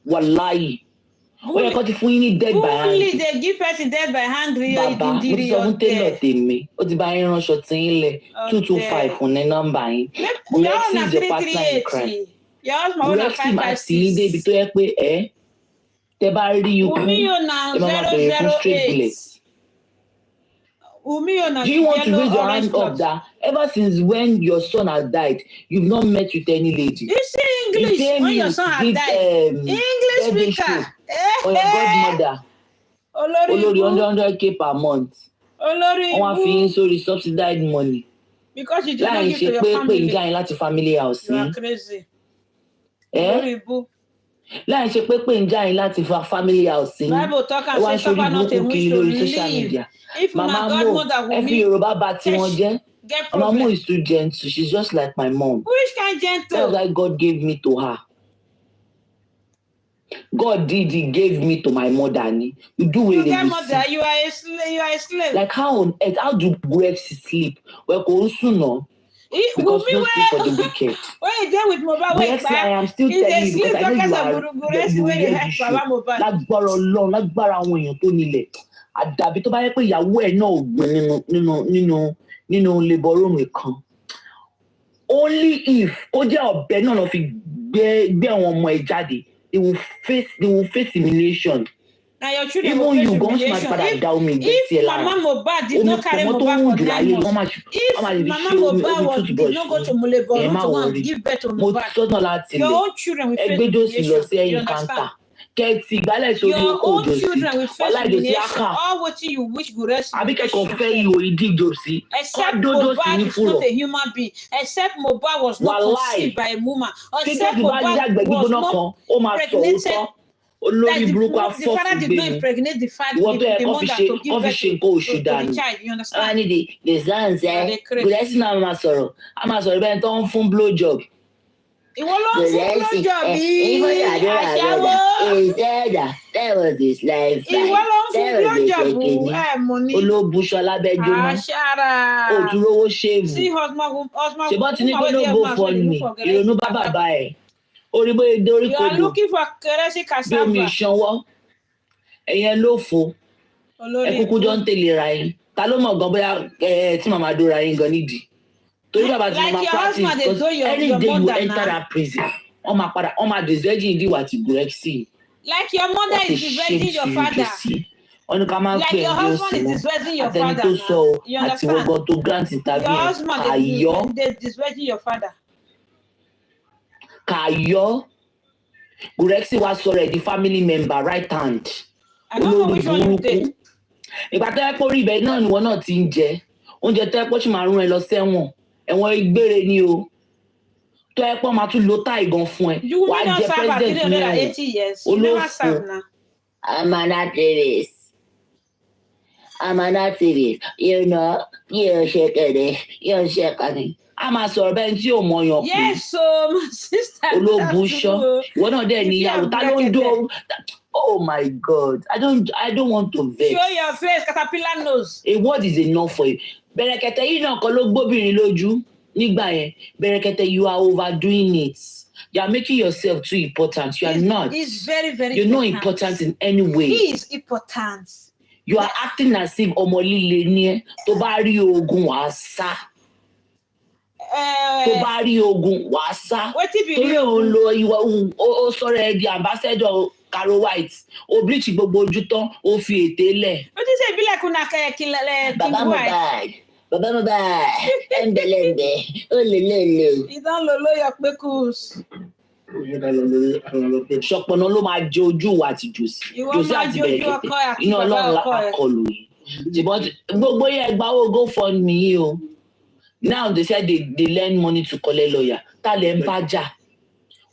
Wallahi. When you got to feel dead by hanging. Only they give person dead by hanging. Baba, what is something not in me? What is buying on short thing? 225 on the number. Gurexi is your partner in crime. Gurexi máa sì í débi tó yẹ pé tẹ bá rí ikú ẹ máa bẹ̀rẹ̀ fún straight bullets. Do you want to raise your hand up that ever since when your son has died, you've not met with any lady? You say English when your son has died. English speaker. Or your godmother. Olórí 100K per month. Wọ́n wá fi yín sórí subsidized money. Because you did not give to your family. Láì ṣe pé ìjà yín láti family house. You are crazy. Láì ṣe pé ń já yín láti fa family house ní Bible talk and say suffer not a wish to live. If my godmother will be Yorùbá bá tí wọ́n jẹ́. Mama Mo is too gentle. She's just like my mom. Which kind gentle? That's why God gave me to her. God he gave me to my mother. You do it. Your mother, you are a slave. Like how on earth, how do Gurexi sleep? Well, no. Because no sleep for the wicked. When you there with mobile, I am still telling you because I know you are lágbára Ọlọ́run, lágbára àwọn èèyàn tó nílẹ̀. Àdàbí tó bá yẹ pé ìyàwó ẹ̀ náà ò gbé nínú labour room nìkan. Only if ó jẹ́ ọ̀bẹ náà lọ fi gbé àwọn ọmọ ẹ̀ jáde, they will face humiliation. Now your children even you go smash father down me. If Mama Mohbad did not carry Mohbad for 9 months, if Mama Mohbad did not go to Mulebo to go and give birth to Mohbad, your own children will face humiliation. You understand? kẹ́ẹ̀tì ìgbálẹ̀ sórí Your oko own òjò sí children will face wàhálà ìjò sí humiliation. àkà All what you wish good rest. àbí kẹ́kọ̀ọ́ fẹ́ ihò ìdí ìjò sí kọ́ Except dódó sí Mohbad ní is fúrọ̀ not a human being. Except Mohbad was not Wallahi. conceived by a woman. tí Except kẹ́ẹ̀tì bá Mohbad dàgbẹ́ was gbígbóná kan not ó máa sọ impregnated. òótọ́ olórí burúkú The father afọ́fù did gbé not ni impregnate the father, ìwọ tó yẹ the kó fi mother ṣe to give birth nǹkan oṣù to the dànù. child. You a understand? ní the sans Yeah, ẹ they crazy. gùrẹ́sì náà máa sọ̀rọ̀ a máa sọ̀rọ̀ bẹ́ẹ̀ tó ń fún blow job. Ìwọ ló ń fún lọ́jọ́ bí aṣáwó. ìṣẹ́dá that was his life. Ìwọ ló ń fún lọ́jọ́ bú mo ní. olóbùṣọ lábẹ́jọ́ Àṣàrà. òtúrówó ṣéèvù Sí husband. ṣùgbọ́n tí ní kó ló go fund me ìrònú bá bàbá ẹ̀ orí bóyá dórí You are kodò looking for Kérésì bí omi cassava. ìṣanwọ́ ẹ̀yẹn ló fo ẹ kúkú jọ ń tẹ̀lé ra yín ta ló mọ̀ gan bóyá tí màmá dóra yín gan nídìí torí bàbá tí Like màmá your practice husband, they because do your any day you mother enter now. that prison wọ́n máa padà wọ́n máa dèzẹ́jì ìdíwà àti gùrẹ́sì Like your mother what a is shame disrespecting your to you father. to see wọ́n ní ká máa Like pè your é bí ó husband sì is mọ́ disrespecting your àtẹni father tó now. sọ ọ You àti understand? wọ́gán tó grant Your interview husband kàyọ́ is disrespecting your father. kàyọ́ gùrẹ́sì wá sọ̀rọ̀ ẹ̀ di family member right hand I don't know which one you take. ìgbà tó yẹ kó rí ibẹ̀ náà níwọ náà ti ń jẹ oúnjẹ tó yẹ kó sì máa rún ẹ lọ sẹ́wọ̀n ẹ̀wọ̀n gbére ni o tó yẹ kó máa tún lo táì gan fún ẹ You wàá mean jẹ not serve at president ní ẹ̀wọ̀n 380 years? You never olófo serve now. amana tv yóò ṣe kẹ̀dẹ̀ yóò ṣe kàní a máa sọ̀rọ̀ bẹ́ẹ̀ tí ò mọyàn pé Yes, so my sister. olóbùṣọ ìwọ náà dẹ̀ If you níyàwó have ta ló ń Brekete. oh my god I don't want to vex. Show your face, caterpillar nose. A word is enough for you. Brekete yìí náà kan ló gbóbìnrin lójú nígbà yẹn. Brekete, you are overdoing it. You are making yourself too important. You are not. He's very, very You're not important in any way. He is important. You are acting as if ọmọ líle ni ẹ́. Tó bá rí ogun wàá sá. Tó bá rí ogun wàá sá. Wetin be Torí òun lo ìwọ ó sọ̀rọ̀ ẹ di ambassador Caro White. O bleach gbogbo ojú tán, ó fi ètè lẹ̀. Wetin say be like una King Bàbá White? Mohbad, ẹ̀ǹdẹ̀lẹ̀ǹdẹ̀, ó lè lè. You don lolo your kpekus. Ṣọpọ̀nà ló máa jẹ ojú wa àti jòsí. Ìwọ Jòsí máa àti jẹ ojú Brekete. ọkọ àti Iná bàbá Ọlọ́run ọkọ ẹ̀. akọlù yìí. Ṣùgbọ́n gbogbo yẹn gba owó GoFundMe yìí o. Now they said they lend money to collect lawyer. Ta lẹ ń bá jà?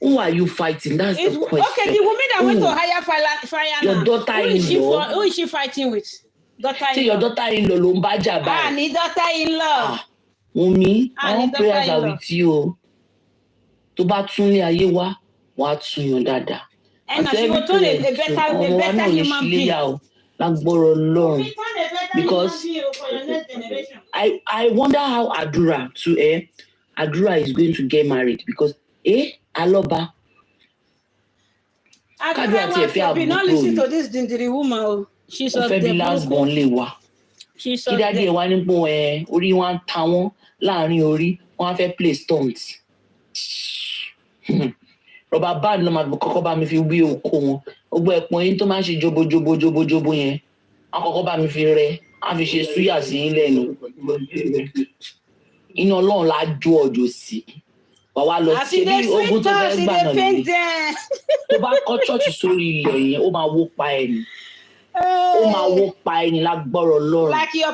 Who are you fighting? That's the question. Okay, the woman that went to hire fire Your now. daughter-in-law. Who is she fighting with? Ṣé your daughter-in-law ló ń bá jà báyìí? Ní daughter-in-law. Wummi, Ah, all ní prayers are daughter-in-law. with you o. Tó bá tún lé ayé wá, wàá tún yan dáadáa. And she will turn a better human being. Lágbóró Ọlọ́run. Because I wonder how Adura is going to get married because Aloba. Adura be not listen to this dindiri woman. She's Ó a fẹ́ bí last born lè wà. She's Kí dáadé ẹ̀ wá nípò orí wọn á ta wọ́n láàrin orí wọ́n á fẹ́ play stunts. Rọ̀bà band ló máa kọ́kọ́ bá mi fi wí oko wọn. Gbogbo ẹ̀pọ̀n yín tó máa ń ṣe jobojobojobojobo yẹn. Wọ́n á kọ́kọ́ bá mi fi rẹ, á fi ṣe súyà sí yín lẹ́nu. Iná Ọlọ́run la jó ọjọ́ sí. Wà wá lọ sí bí ogun tó fẹ́ gbà náà nìyẹn. Tó bá kọ́ ṣọ́ọ̀ṣì sórí ilẹ̀ yẹn, ó máa wó pa ẹni. Ó máa wó pa ẹni lágbọ́rọ̀ Ọlọ́run. Like your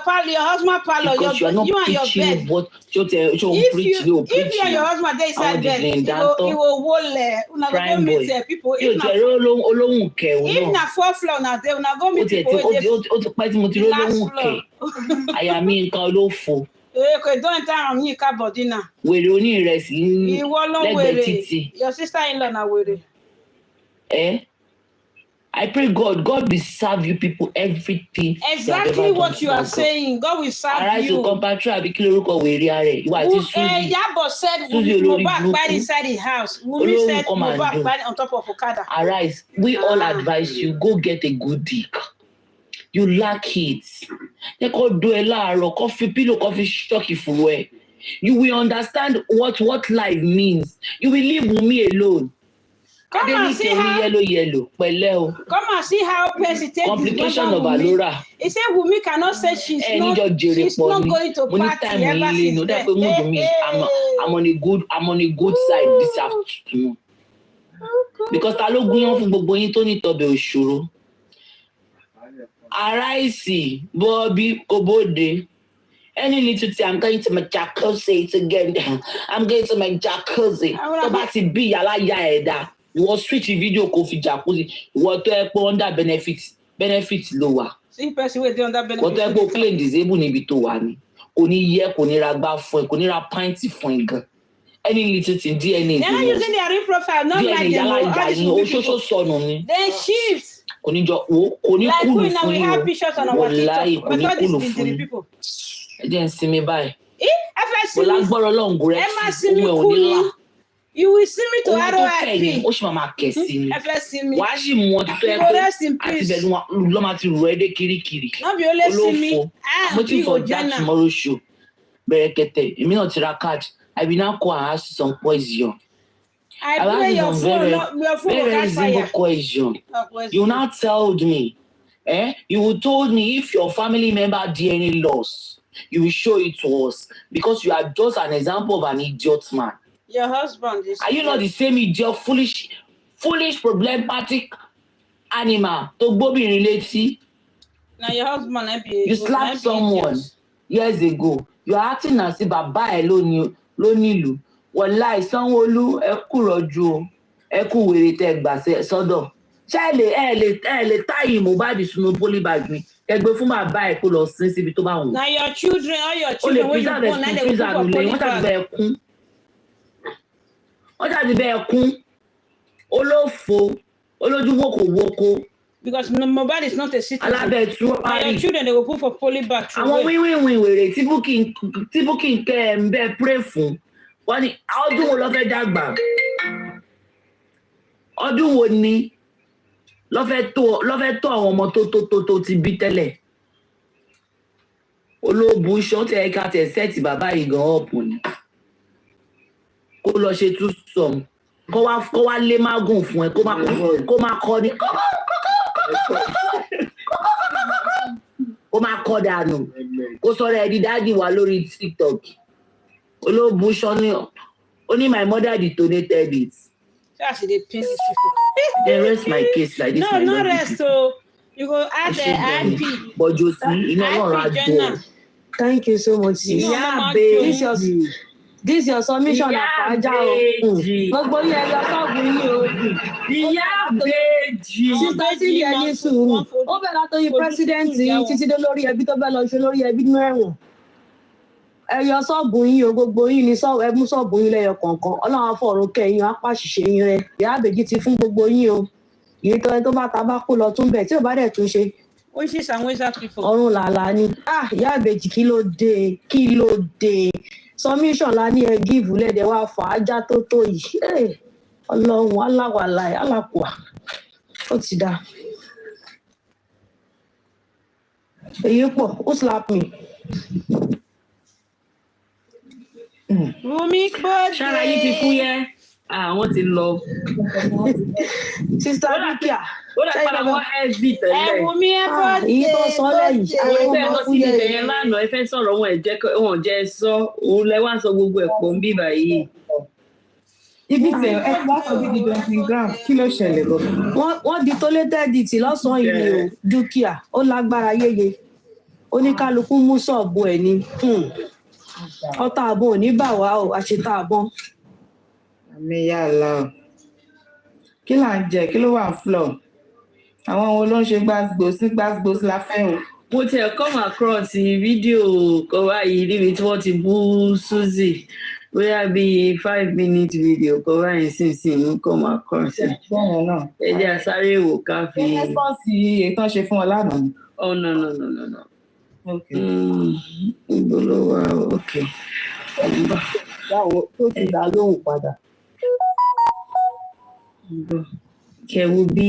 husband parlor, Because you are not you and your preaching bed. what you preach. If you and your husband dey inside bed, he will wole. Una go meet people. Yóò jẹ́ olóhùn kẹ̀wọ́ If náà. na 4th floor na there, una go Ó meet ti people. ó ti pẹ́ tí mo ti rí olóhùn kẹ̀. Àyà mi nǹkan olófo. Okay, don't enter am yín ká body na. Wèrè onírẹsì Ìwọ ló lẹ́gbẹ̀ẹ́ wèrè. títì. Your sister-in-law na wèrè. I pray God will serve you people everything. Exactly what you are saying. God will serve Arise to you. compare àbí kí lorúkọ wèrè ara ẹ̀. Ìwà àti Suzy. Yabo said Suzy olórí Mohbad burúkú. died inside the house. Wummi Olórí said come and Mohbad do. died on top of Okada. Arise. We all advise you, go get a good dick. You lack it. Ẹ kọ́ do ẹ láàárọ̀, kọ́ fi pillow, kọ́ fi ṣọ́ọ̀kì fún ẹ. You will understand what life means. You will leave Wummi alone. Come and see how yellow. Pẹ̀lẹ́ o. Come and see how Percy take Complication of Wummi. Alora. He said Wummi cannot say she's not going to Mo ní party time ever yìí lé no since that pé mo dùn mí I'm on a good side this afternoon. because ta ló gúnyán fún gbogbo yín tó ní tọbẹ̀ òṣòro. Aráìsì Bobby Kobode. Any little thing, I'm going to my jacuzzi again. I'm going to my jacuzzi. Tó bá ti bí yàrá ya ẹ̀dá. Ìwọ switch video kò fi jacuzzi. Ìwọ tó ẹ pé under benefit ló wà. See person wey dey under benefit. Ìwọ tó ẹ pé o claim disabled níbi tó wà ni. Kò ní yẹ, kò ní ra gbá fún ẹ, kò ní ra pint fún ẹ gan. Any little thing, DNA. They're not using their real profile, not like them. All these people. They shift. Like we now we have pictures on our TikTok. But all these military people. Then see me by. If I see me, you will see me to ROIP. If I see me, why she want to rest in peace. Not be only see me. Waiting for that tomorrow show. Brekete, you mean not catch. I will now call and ask some poison. I play your phone, your phone will catch fire. Question. You now told me, you told me if your family member did any loss, you will show it to us because you are just an example of an idiot man. Your husband is. Are you not the same idiot, foolish, problematic animal to Bobby relate? Now your husband, you slapped someone years ago. You are acting as if Baba alone lónílù. Wallahi Sanwó-Olú ẹ kú rọ̀jú ẹ kú wèrè tẹ́ gbà sọ́dọ̀. Ṣé ẹ lè táyì Mohbad sínú polybag mi? Ẹ gbé fún bàbá ẹ kó lọ sin síbi tó bá wù. Now your children, all your children when you born, now they will put for polybag. Wọ́n ṣàti bẹ́ẹ̀ kún. Olófo, olójú wókòwókò. Because Mohbad is not a citizen. Alábẹ̀tú Now your children they will put for polybag. Àwọn wíwìn wèrè tí booking kẹ́ ẹ̀ ń bẹ́ẹ̀ pray fún. Wọ́n ní ọdún wo ló fẹ́ dàgbà? Ọdún wo ni ló fẹ́ tó àwọn ọmọ tó ti bí tẹ́lẹ̀? Olóòbù ṣọ́ tẹ ẹ̀ka tẹ̀ sẹ́ẹ̀tì bàbá yìí gan ọ̀pọ̀ ni. Kó lọ ṣe tú sọ̀m. Kó wá lé mágùn fún ẹ kó má kọ́ ni. Kó má kọ́ dànù. Kó sọ̀rọ̀ ẹ̀dí dáàdì wá lórí TikTok. Olóòbù ṣọ́ ni only my mother detonated it. That's the pain these people. They rest my case like this. No, not rest. So you go add the IP. But Josie, you know what I. Thank you so much. Yeah, baby. This your submission of Aja. Gbogbo yẹn lọ sọ́ọ̀bù yín o. Ìyá Bèjì. Sísá sí ìyẹn ní sùúrù. Ó bẹ̀rẹ̀ látọ̀yìn pírẹ́sídẹ́ǹtì títí dé lórí ẹbí tó bẹ́ẹ̀ lọ ṣe lórí ẹbí nínú ẹ̀wọ̀n. Ẹ yọ sọ́ọ̀bù yín o, gbogbo yín ni ẹ mú sọ́ọ̀bù yín lẹ́yọ kọ̀ọ̀kan. Ọlọ́run afọ̀rọ̀ kẹ́yìn apá ṣìṣe yín rẹ̀. Ìyá Bèjì ti fún gbogbo yín o. Ìyẹn tó bá ta bá kó lọ tún bẹ̀ tí ò bá dẹ̀ tún ṣe. Wishes and wishes people. Ọ̀run làlà ni. Ìyá Bèjì kí ló dé? Submission la ní ẹ give lẹ́dẹ̀ wá fà á já tó yìí. Ọlọ́run aláwàláì alákùá. Ó ti dá. Èyí pọ̀, ó slap me. Wummi Kode. Ṣára yìí ti fúyẹ́. Àwọn ti lọ. Sister Dukia. Ó dà padà wọ́n heavy tẹ́lẹ̀. Wummi Kode. Ìyí tó sọ lẹ́yìn. Àwọn ẹgbẹ́ lọ sí ibẹ̀ yẹn lánàá ẹ fẹ́ sọ̀rọ̀ wọn jẹ́ sọ òun lẹ wá sọ gbogbo ẹ̀pọ̀ ń bí báyìí. Ibi tẹ̀ ẹ ti wá sọ bí di 20 gram kí ló ṣẹlẹ̀ lọ? Wọ́n di tó létẹ́ di tì lọ́sàn-án yìí o Dukia ó lágbára yéye. Oníkálukú mú sọ̀bù ẹ̀ ni. Ọta àbọn ò ní bà wá o àṣetá àbọn. Àmì yàrá kí là ń jẹ kí ló wà floor? Àwọn wo ló ń ṣe gbàgbós la fẹ́ o. Mo tiẹ̀ come across fídíò kan báyìí níbi tí wọ́n ti bú Suzy bóyá bíi 5-minute video kan báyìí sínsìn mú come across ẹ̀. Ẹ jẹ́ àsáré wò ká fi. Ẹ rẹ́spọ́nsì ètò ṣe fún ọ lánàá. Oh no. Okay. Ibo ló wà okay. Báwo tó ti dá lóhùn padà? Kẹ̀wù bí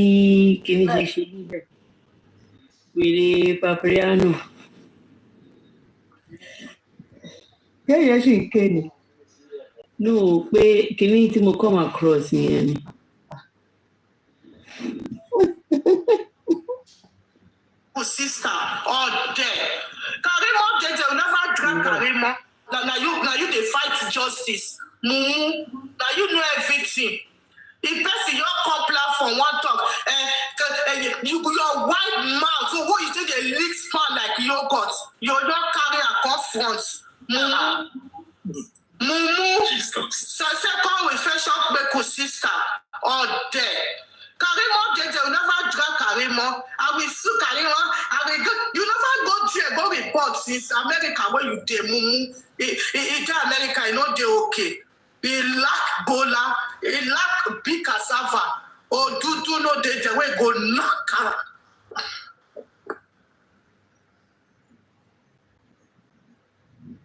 kíní ṣe ṣe níbẹ̀. Wèrè Papriano. Yẹ́yẹ́ sì ń ké ni. No, pé kíní tí mo come across yẹn ni. Sister, all there. Karimo Jeje will never drag Karimo. Now you they fight justice. Mumu, now you know everything. If person your complex fashion make sister all day. Karimo they will never drag Karimo. I will sue Karimo. I will go. You never go there, go report since America where you dey mumu. In America, you know they okay. He lack bola, he lack big cassava. Or do no they way go knock.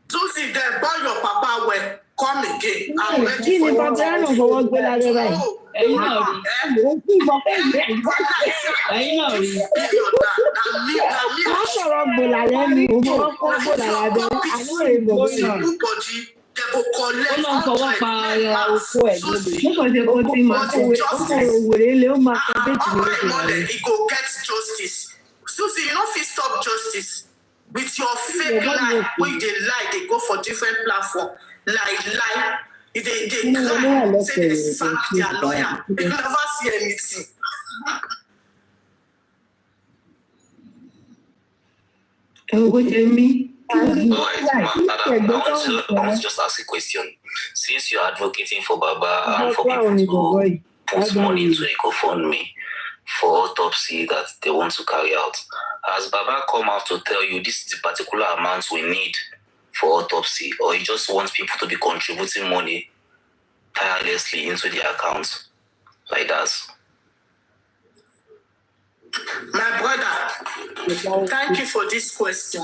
Susie, they buy your papa well. Come again. I'm ready for you. Ẹ̀yin náà rí. Ẹ̀yin náà rí. Wọ́n sọ̀rọ̀ gbòlà lẹ́nu, wọ́n kọ́ gbòlà lábẹ́, àná èèmọ̀ sí. Ó lọ fọwọ́ pa ara oko ẹ̀ lóde. Nígbà tí ó ti máa kọ̀wé wèrè lé, ó máa kọ déètì lórí ìwà. He go get justice. Susie, you no fit stop justice. With your fake lie, wey dey lie, they go for different platform. Lie. They cry, say they sack their lawyer. You never see anything. I want to just ask a question. Since you're advocating for Baba and for people to put money into a GoFundMe for autopsy that they want to carry out, has Baba come out to tell you this is the particular amount we need for autopsy, or he just wants people to be contributing money tirelessly into the account like that? My brother, thank you for this question.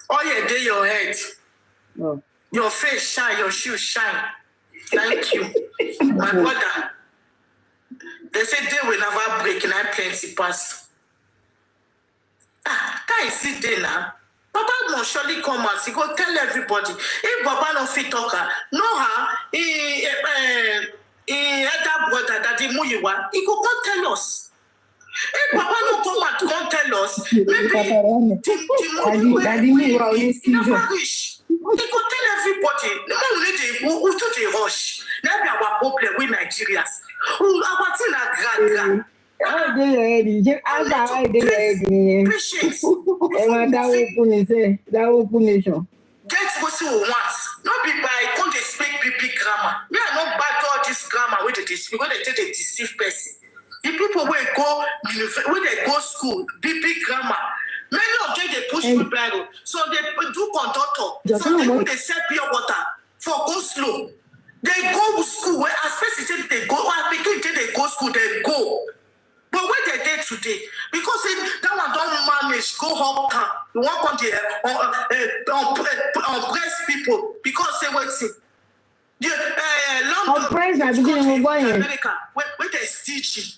All your day, your head, your face shine, your shoes shine. Thank you. My brother, they say they will never break and I plenty pass. Can you see there now? Baba must surely come out. He go tell everybody. If Baba no fit talk, know her, he elder brother that he Muyiwa, he go come tell us. If Baba no come out, come tell us. Maybe the never reach. He go tell everybody. No one who to the rush. Now be our problem with Nigerians. Our thing are grand. Get what you want. Not be by come they speak PP grammar. Me are not bad all this grammar where they speak, when they take a deceive person. The people where they go school, PP grammar. Many of them they push people out. So they do conductor. So they sell pure water for go slow. They go to school where especially they go or because they go school, they go. But where they did today, because that one don't manage, go home camp. You walk on the breast people because they wait see. London, America, where they stitching.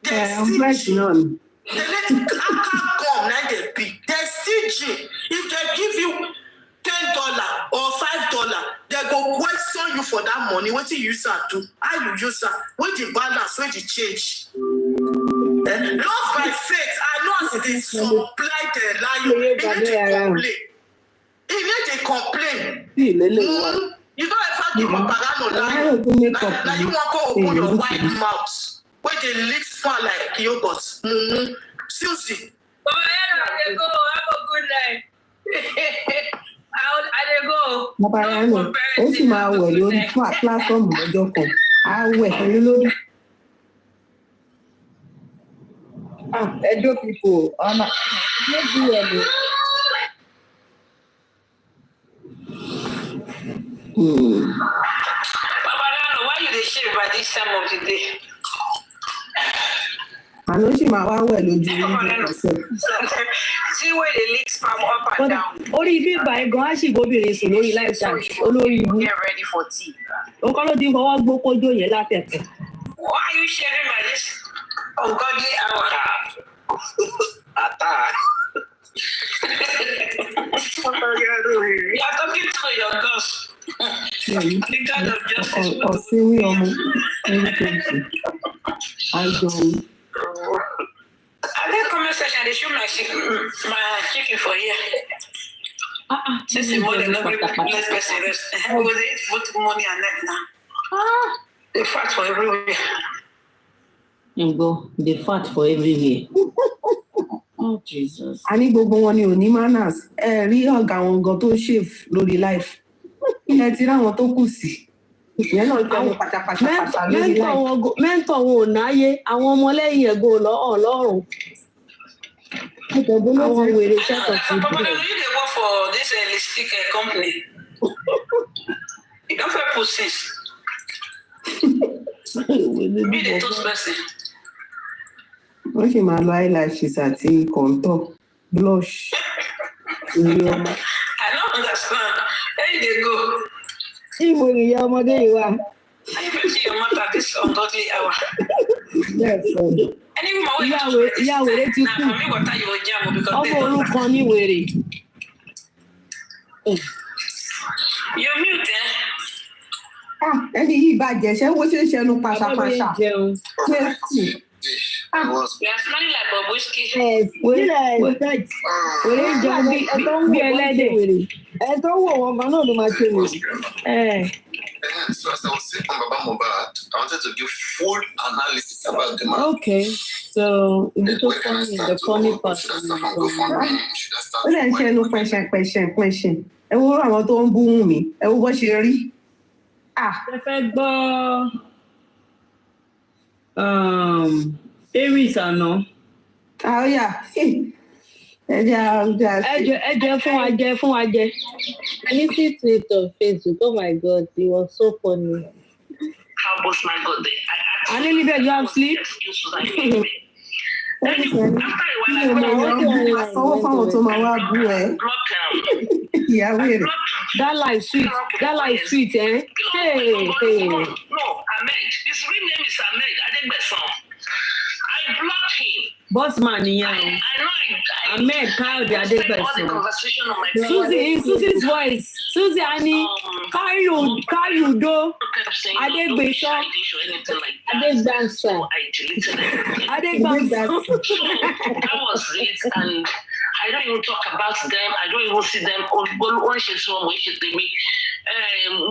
They're stitching. They let it come, now they be. They're stitching. If they give you $10 or $5, they go question you for that money. What you use that to? How you use that? What the balance? Where the change? Love by faith. I know as they supply the lie. He need to complain. You don't ever give a parano lie. Now you want to open your wide mouth where the lips fall like yogurt. Susie. Oh, I go. Have a good night. I go. Ó sì máa wẹ̀ lórí platform lọ́jọ́ kan. Á wẹ̀ pẹ̀lú lórí. Edo people, no do well. Baba, why you dey shave by this time of the day? I know she might well lójú. See where the leaks from up and down. Orí bíbá ẹ̀gàn á sì gbóbìnrin sùn lórí lifestyle olórí ibú. Get ready for tea. Ó kọ́ ló ti fọwọ́ gbókójó yẹn látẹ̀tẹ̀. Why are you shaving by this ungodly hour? You are talking to your ghost. The God of justice. Ọ̀sìnwé ọmọ ẹ̀rọ I don't. I did comment section. They shoot my chicken for here. Since the money not give less person rest. Because they put money on that now. They fat for everywhere. You go. They fat for everywhere. Oh Jesus. A ní gbogbo wọn ni ò ní manners. Rí ọ̀gá wọn gan tó shave lórí life. Ilẹ̀ ti ráwọn tó kù sí. Ìyẹn náà fẹ́ ní pátápátá lórí láì. Mẹ́ńtọ̀ wọn ò náyé, àwọn ọmọlẹ́yìn ẹ̀gbọ́n ọlọ́run. Àwọn wèrè ṣẹ́tọ̀ sí Papa, you dey work for this lipstick company. You don't fẹ́ process. Be the toast person. Wọ́n sì máa lo eyelashes àti contour, blush. I don't understand. Where you dey go? Ìmọ̀ ìyá ọmọdé yìí wà. I bet your mother this ungodly hour. Ìyá wèrè ti kú. Ọmọ orúkọ ní wèrè. You mute, eh? Ẹni yìí bàjẹ́ ṣé wọ́n ṣe ń ṣẹnu pàṣàpàṣà. Jẹun. You are smelling like Babushki. Wèrè jẹun bí ẹlẹ́dẹ̀. Ẹ tó wò wọ́n gan náà ló máa ṣe wèrè. So as I was saying on Baba Mohbad, I wanted to give full analysis about the man. Okay, so the funny part. Ó lè ṣe ẹnu pẹ̀ṣẹ̀. Ẹ wo àwọn tó ń bú Wummi, ẹ wo bó ṣe rí. Ẹ fẹ́ gbọ́ Aries àná. Àóyà, ẹjẹ fún wa jẹ. I listened to it on Facebook. Oh my God, it was so funny. How was my God there? I nearly bet you have sleep. Sanwó fáwọn tó máa wá bú ẹ. Ìyàwó rẹ̀. That life sweet, eh? Hey. No, Ahmed. His real name is Ahmed Adegbeson. I blocked him. Boss man, yeah. I know Ahmed Kayode Adegbeson. Susie's voice. Susie Annie, Kayudo Adegbeson. Adegbeson. That was it, and I don't even talk about them. I don't even see them.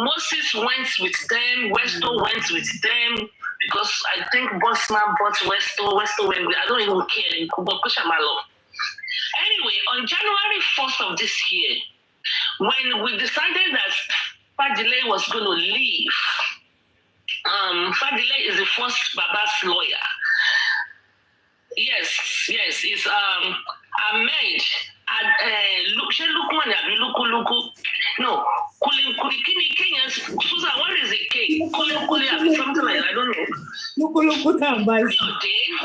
Moses went with them. Westo went with them. Because I think Bossman bought Westo went. I don't even care. Anyway, on January 1st of this year, when we decided that Fadile was going to leave, Fadile is the first Baba's lawyer. Yes, it's Ahmed. No, Susan, what is a cake? Something like that, I don't know.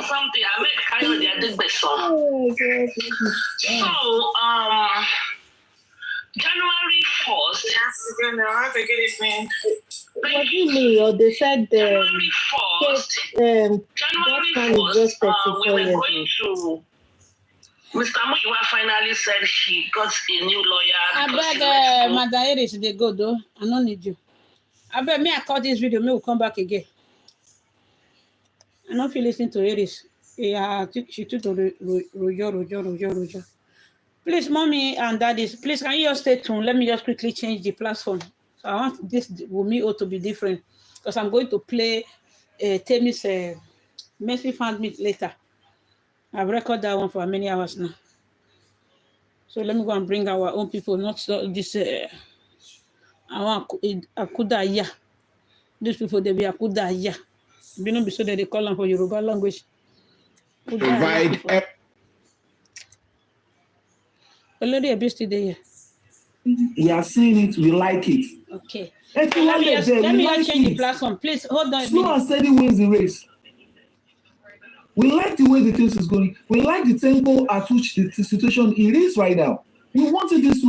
Something Ahmed Kayode Adegbeson. So, January 1st. I have to get his name. What do you mean? Or they said January 1st. We were going to. Mr. Muyiwa finally said she got a new lawyer. I beg, Madam Iris, they go though. I don't need you. I beg me, I call this video, me will come back again. I don't feel listening to Iris. Yeah, she took the Rojo. Please, mommy and daddies, please, can you just stay tuned? Let me just quickly change the platform. So I want this Wummi to be different because I'm going to play Temi's Mercy Found Me later. I've recorded that one for many hours now. So let me go and bring our own people, not this our Akudaya. These people, they be Akudaya. You know, so that they call them for Yoruba language. Provide. Already abused today. You are seeing it, we like it. Okay. Let me change the platform. Please hold on. Slow and steady wins the race. We like the way the things is going. We like the tempo at which the situation it is right now. We want it this way.